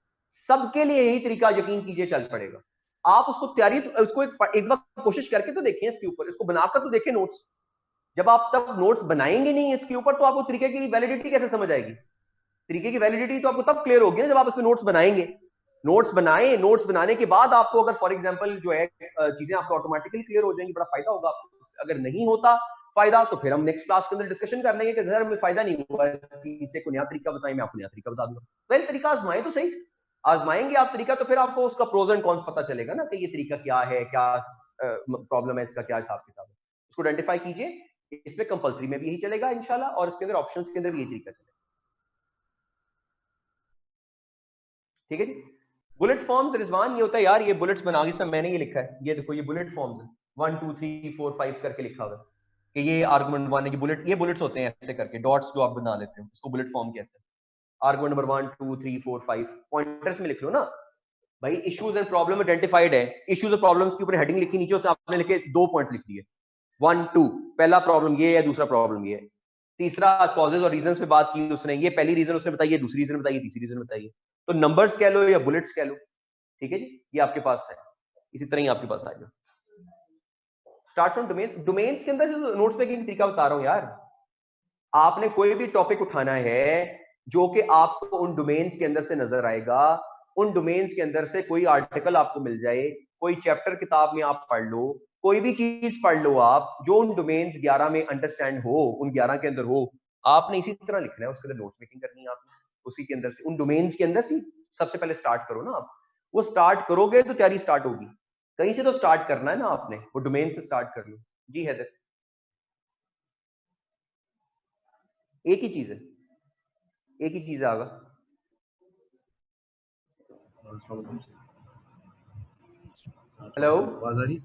सबके लिए यही तरीका यकीन कीजिए चल पड़ेगा। आप उसको तैयारी उसको एक बार कोशिश करके तो देखें, इसके ऊपर इसको बनाकर तो देखें नोट्स। जब आप तब नोट्स बनाएंगे नहीं इसके ऊपर, तो आपको तरीके की वैलिडिटी कैसे समझ आएगी, तरीके की वैलिडिटी तो आपको तब क्लियर होगी ना जब आप इसमें नोट्स बनाएंगे। नोट्स बनाएं, नोट्स बनाने के बाद आपको अगर फॉर एग्जांपल जो है चीजें आपको ऑटोमेटिकली क्लियर हो जाएंगी, बड़ा फायदा होगा आपको। अगर नहीं होता फायदा तो फिर हम नेक्स्ट क्लास के अंदर डिस्कशन कर लेंगे कि सर हमें फायदा नहीं हुआ इससे, कोई नया तरीका बताएं, मैं आपको नया तरीका बता दूंगा। पहले तरीका आजमाएं तो सही, आजमाएंगे आप तरीका तो फिर आपको उसका प्रोज एंड कॉन्स पता चलेगा ना कि ये तरीका क्या है, क्या प्रॉब्लम है, इसका क्या हिसाब किताब है, उसको आइडेंटिफाई कीजिए। इसमें कंपलसरी में भी यही चलेगा इंशाल्लाह, और इसके अंदर ऑप्शंस के अंदर भी यही तरीका चलेगा। ठीक है जी। बुलेट फॉर्म्स रिजवान, ये होता है यार, ये बुलेट्स बना के सब मैंने ये लिखा है, ये देखो ये बुलेट फॉर्म्स है 1 2 3 4 5 करके लिखा हुआ है कि ये आर्गुमेंट 1 है, ये बुलेट्स होते हैं ऐसे करके डॉट्स जो आप बना लेते हो, इसको बुलेट फॉर्म कहते हैं। आर्गुमेंट नंबर 1 2 3 4 5 पॉइंटर्स में लिख लो ना भाई। इश्यूज एंड प्रॉब्लम आइडेंटिफाइड है, इश्यूज और प्रॉब्लम्स के ऊपर हेडिंग लिखी, नीचे उसने आपने लिखे 2 पॉइंट लिख दिए 1 2, पहला प्रॉब्लम ये है, दूसरा प्रॉब्लम ये है, तीसरा कॉजेज और रीजंस पे बात की उसने, ये पहली रीजन उसने बताई है, दूसरी रीजन बताई है, तीसरी रीजन बताई है। तो नंबर्स कह लो या बुलेट्स कह लो, ठीक है जी, ये आपके पास है, इसी तरह ही आपके पास आ जाए। स्टार्ट फ्रॉम डोमेन, डोमेन्स के अंदर से नोट्स मेकिंग तरीका बता रहा हूं यार। आपने कोई भी टॉपिक उठाना है जो कि आपको उन डोमेन्स के अंदर से नजर आएगा, उन डोमेन्स के अंदर से कोई आर्टिकल आपको मिल जाए, कोई चैप्टर किताब में आप पढ़ लो, कोई भी चीज पढ़ लो आप जो उन डोमेन्स 11 में अंडरस्टैंड हो, उन 11 के अंदर हो, आपने इसी तरह लिखना है, उसके अंदर नोट्स मेकिंग करनी है आपने, उसी के अंदर से, उन डोमेन्स के अंदर से सबसे पहले स्टार्ट करो ना आप। वो स्टार्ट करोगे तो तैयारी स्टार्ट होगी, कहीं से तो स्टार्ट करना है ना आपने, वो डोमेन से स्टार्ट कर लो। जी हैदर, एक ही चीज है, एक ही चीज आगा। हेलो, आवाज आ रही है?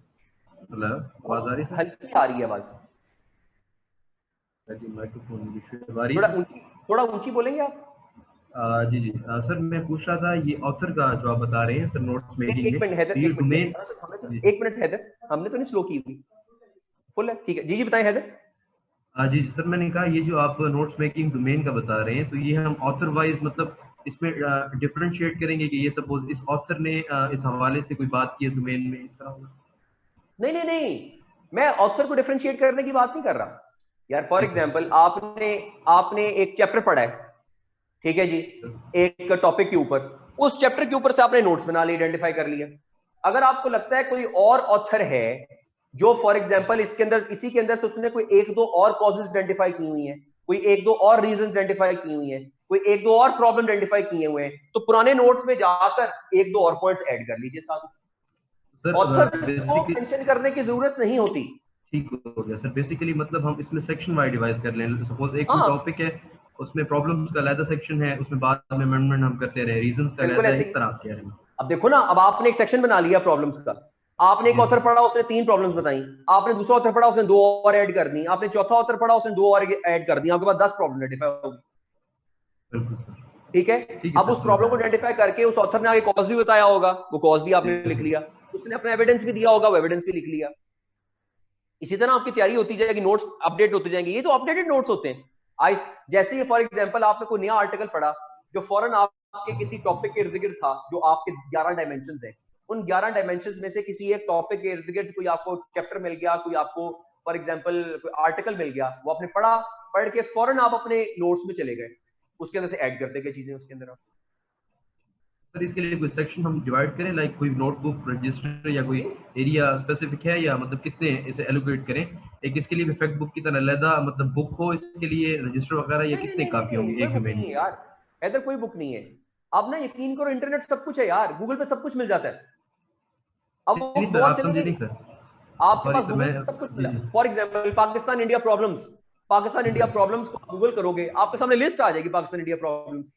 हेलो, आवाज आ रही है? हल्की आ रही है आवाज, माइक्रोफोन आ रही है? थोड़ा ऊंची बोलेंगे आप? जी जी सर, मैं पूछ रहा था ये ऑथर का जो आप बता रहे हैं सर नोट्स मेकिंग एक मिनट हैदर, ये एक डोमेन। मिनट, एक मिनट हैदर, हमने तो नहीं स्लो की हुई, फुल है, ठीक है जी जी बताएं हैदर। जी जी सर, मैंने कहा ये जो आप नोट्स मेकिंग डोमेन का बता रहे हैं, तो ये हम ऑथर वाइज मतलब इसमें डिफरेंशिएट करेंगे कि ये सपोज इस ऑथर ने इस हवाले से कोई बात की इस डोमेन में, इस तरह होगा? नहीं नहीं नहीं, मैं ऑथर को डिफरेंशिएट करने की बात नहीं कर रहा यार। फॉर एग्जांपल आपने एक चैप्टर पढ़ा है, ठीक है जी, एक टॉपिक के ऊपर, उस चैप्टर के ऊपर से आपने नोट्स बना लिए, आइडेंटिफाई कर लिया। अगर आपको लगता है कोई और ऑथर है जो फॉर एग्जांपल इसके अंदर, इसी के अंदर से उसने कोई एक दो और कॉजेज आइडेंटिफाई की हुई हैं, कोई एक दो और रीजन आइडेंटिफाई की हुई हैं, कोई एक दो और प्रॉब्लम आइडेंटिफाई किए हुए हैं, तो पुराने नोट्स में जाकर एक दो और पॉइंट्स ऐड कर लीजिए साथ। ऑथर को मेंशन करने की जरूरत नहीं होती। ठीक हो गया सर, बेसिकली मतलब हम इसमें सेक्शन वाइज डिवाइड कर लें, सपोज एक टॉपिक है उसमें प्रॉब्लम्स का अलग सेक्शन है, उसमें बाद में अमेंडमेंट हम करते रहे, रीजंस का अलग है, इस तरह आप कह रहे हैं। अब देखो ना, अब आपने एक सेक्शन बना लिया प्रॉब्लम्स का, आपने एक ऑथर पढ़ा उसने 3 प्रॉब्लम्स बताई, आपने दूसरा ऑथर पढ़ा उसने 2 और ऐड कर दी, आपने चौथा ऑथर पढ़ा उसने 2 और ऐड कर दी, आपके पास 10 प्रॉब्लम आइडेंटिफाई होगी। बिल्कुल सर, ठीक है, अब उस प्रॉब्लम को आइडेंटिफाई करके उस ऑथर ने आगे कॉज भी बताया होगा, वो कॉज भी आपने लिख लिया, उसने अपना एविडेंस भी दिया होगा, वो एविडेंस भी लिख लिया। इसी तरह आपकी तैयारी होती जाएगी, नोट्स अपडेट होते जाएंगे, ये तो अपडेटेड नोट्स होते हैं। जैसे ही फॉर एग्जांपल आपने कोई नया आर्टिकल पढ़ा जो फौरन आपके किसी टॉपिक के इर्द गिर्द था, जो आपके 11 डायमेंशंस हैं, उन 11 डायमेंशंस में से किसी एक टॉपिक के इर्द गिर्द कोई आपको चैप्टर मिल गया, कोई आपको फॉर एग्जांपल कोई आर्टिकल मिल गया, वो आपने पढ़ा, पढ़ के फौरन आप अपने नोट्स में चले गए, उसके अंदर से ऐड करते गए चीजें उसके अंदर। सर इसके लिए कोई सेक्शन हम डिवाइड करें, लाइक कोई नोटबुक रजिस्टर या कोई एरिया स्पेसिफिक है, या मतलब कितने इसे एलोकेट करें? एक इसके लिए भी फैक्ट बुक की तरह अलग मतलब बुक हो इसके लिए, रजिस्टर वगैरह, या कितने काफी होंगे एक डोमेन में? यार इधर कोई बुक नहीं है, अब ना यकीन करो इंटरनेट सब कुछ है यार, गूगल पे सब कुछ मिल जाता है। अब वो नहीं सर, आप समझे नहीं सर, आपके पास गूगल पे सब कुछ मिला। For example Pakistan India problems, Pakistan India problems को गूगल करोगे, आपके सामने लिस्ट आ जाएगी पाकिस्तान इंडिया प्रॉब्लम्स।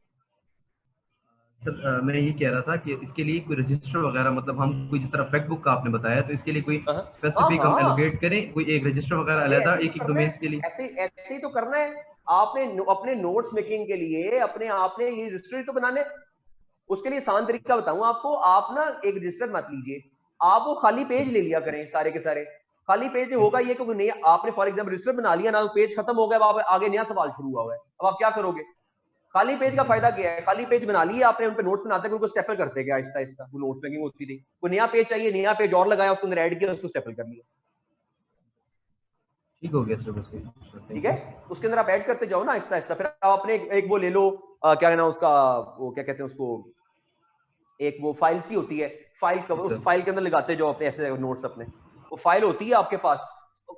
सर मैं ये कह रहा था कि इसके लिए कोई रजिस्टर वगैरह, मतलब हम कोई जिस तरह फैक्ट बुक का आपने बताया, तो इसके लिए कोई स्पेसिफिक हम एलोकेट करें, कोई एक रजिस्टर वगैरह अलग एक डोमेन के लिए? ऐसे ही तो करना है आपने, अपने नोट्स मेकिंग के लिए अपने आपने ये रजिस्टर तो बनाने। उसके लिए आसान तरीका बताऊं आपको, आप ना एक रजिस्टर मत लीजिए, आप वो खाली पेज ले लिया करें, सारे के सारे खाली पेज होगा। ये क्योंकि नहीं, आपने फॉर एग्जांपल रजिस्टर बना लिया ना, पेज खत्म हो गया, अब आगे नया सवाल शुरू हुआ है, अब आप क्या करोगे? खाली पेज का फायदा क्या है? खाली पेज बना लिए आपने, उन पे नोट्स बनाते उनको स्टेपल करते गए आहिस्ता आहिस्ता, वो नोट्स मेकिंग होती थी। कोई नया पेज चाहिए, नया पेज और लगाया, उसके अंदर ऐड किया, उसको स्टेपल कर लिया। ठीक हो गया सर, बस ठीक है, उसके अंदर आप ऐड करते जाओ ना आहिस्ता आहिस्ता। फिर आप अपने एक वो ले लो, क्या कहना उसका, वो क्या कहते हैं उसको, एक वो फाइल सी होती है, फाइल कवर, उस फाइल के अंदर लगाते जो अपने ऐसे नोट्स अपने, वो फाइल होती है आपके पास,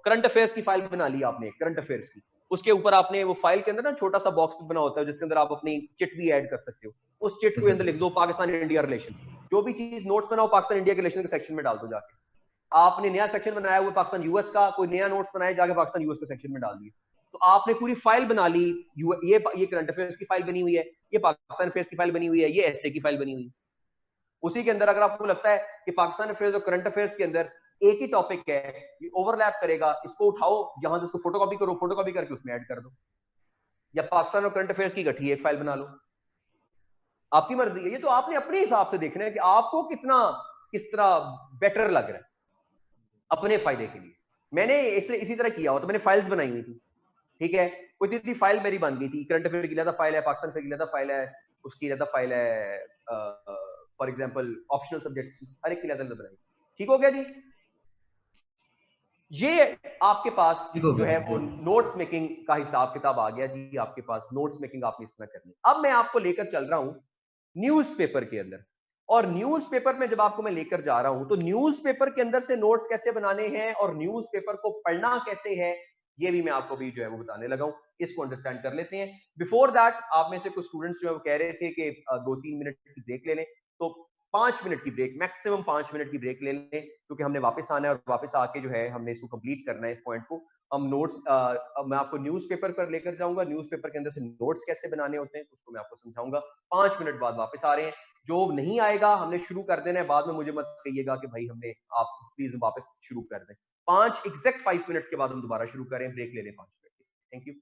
करंट अफेयर्स की फाइल बना ली आपने, करंट अफेयर्स की, उसके ऊपर आपने वो फाइल के अंदर ना छोटा सा बॉक्स बना होता है जिसके अंदर आप अपनी चिट भी ऐड कर सकते हो, उस चिट को अंदर लिख दो पाकिस्तान इंडिया रिलेशन, जो भी चीज नोट्स बनाओ पाकिस्तान इंडिया के रिलेशन के सेक्शन में डाल दो जाके। आपने नया सेक्शन बनाया हुआ पाकिस्तान यूएस का, कोई नया नोट्स बनाया जाके पाकिस्तान यूएस के सेक्शन में डाल दिए, तो आपने पूरी फाइल बना ली। ये करंट अफेयर्स की फाइल बनी हुई है, ये पाकिस्तान अफेयर्स की फाइल बनी हुई है, ये एसए की फाइल बनी हुई है। उसी के अंदर अगर आपको लगता है कि पाकिस्तान अफेयर्स और करंट अफेयर्स के अंदर एक ही टॉपिक है, ये ओवरलैप करेगा, इसको उठाओ यहां से, इसको फोटोकॉपी करो, फोटोकॉपी करके उसमें ऐड कर दो, या पाकिस्तान और करंट अफेयर्स की इकट्ठी एक फाइल बना लो, आपकी मर्जी है। ये तो आपने अपने हिसाब से देखना है कि आपको कितना किस तरह बेटर लग रहा है अपने फायदे के लिए। मैंने इसलिए इसी तरह किया हो, तो मैंने फाइल्स बनाई हुई थी, ठीक है, कोई तीसरी फाइल मेरी बन गई थी, करंट अफेयर की ज्यादा फाइल है, पाकिस्तान अफेयर की ज्यादा फाइल है, उसकी ज्यादा फाइल है, फॉर एग्जांपल ऑप्शनल सब्जेक्ट्स, हर एक की ज्यादा बनाई। ठीक हो गया जी। ये आपके पास जो है वो नोट्स मेकिंग का हिसाब किताब आ गया जी, आपके पास नोट्स मेकिंग आपने इस तरह करनी। अब मैं आपको लेकर चल रहा हूं न्यूज़पेपर के अंदर, और न्यूज़पेपर में जब आपको मैं लेकर जा रहा हूं तो न्यूज़पेपर के अंदर से नोट्स कैसे बनाने हैं और न्यूज़पेपर को पढ़ना कैसे है, ये भी मैं आपको भी जो है वो बताने लगा हूं। इसको अंडरस्टैंड कर लेते हैं। बिफोर दैट आप में से कुछ स्टूडेंट्स जो है वो कह रहे थे कि 2-3 मिनट की ब्रेक ले लें, तो 5 मिनट की ब्रेक, मैक्सिमम 5 मिनट की ब्रेक ले लें, क्योंकि हमने वापस आना है और वापस आके जो है हमने इसको कंप्लीट करना है, इस पॉइंट को। हम नोट्स, मैं आपको न्यूज़पेपर पर लेकर जाऊंगा, न्यूज़पेपर के अंदर से नोट्स कैसे बनाने होते हैं उसको मैं आपको समझाऊंगा। 5 मिनट बाद वापस आ रहे हैं। जो नहीं आएगा हमने शुरू कर देना है, बाद में मुझे मत कहिएगा कि भाई हमने, आप प्लीज वापस शुरू कर दें। 5 एग्जैक्ट 5 मिनट्स के बाद हम दोबारा शुरू करें, ब्रेक ले लें 5 मिनट की। Thank you.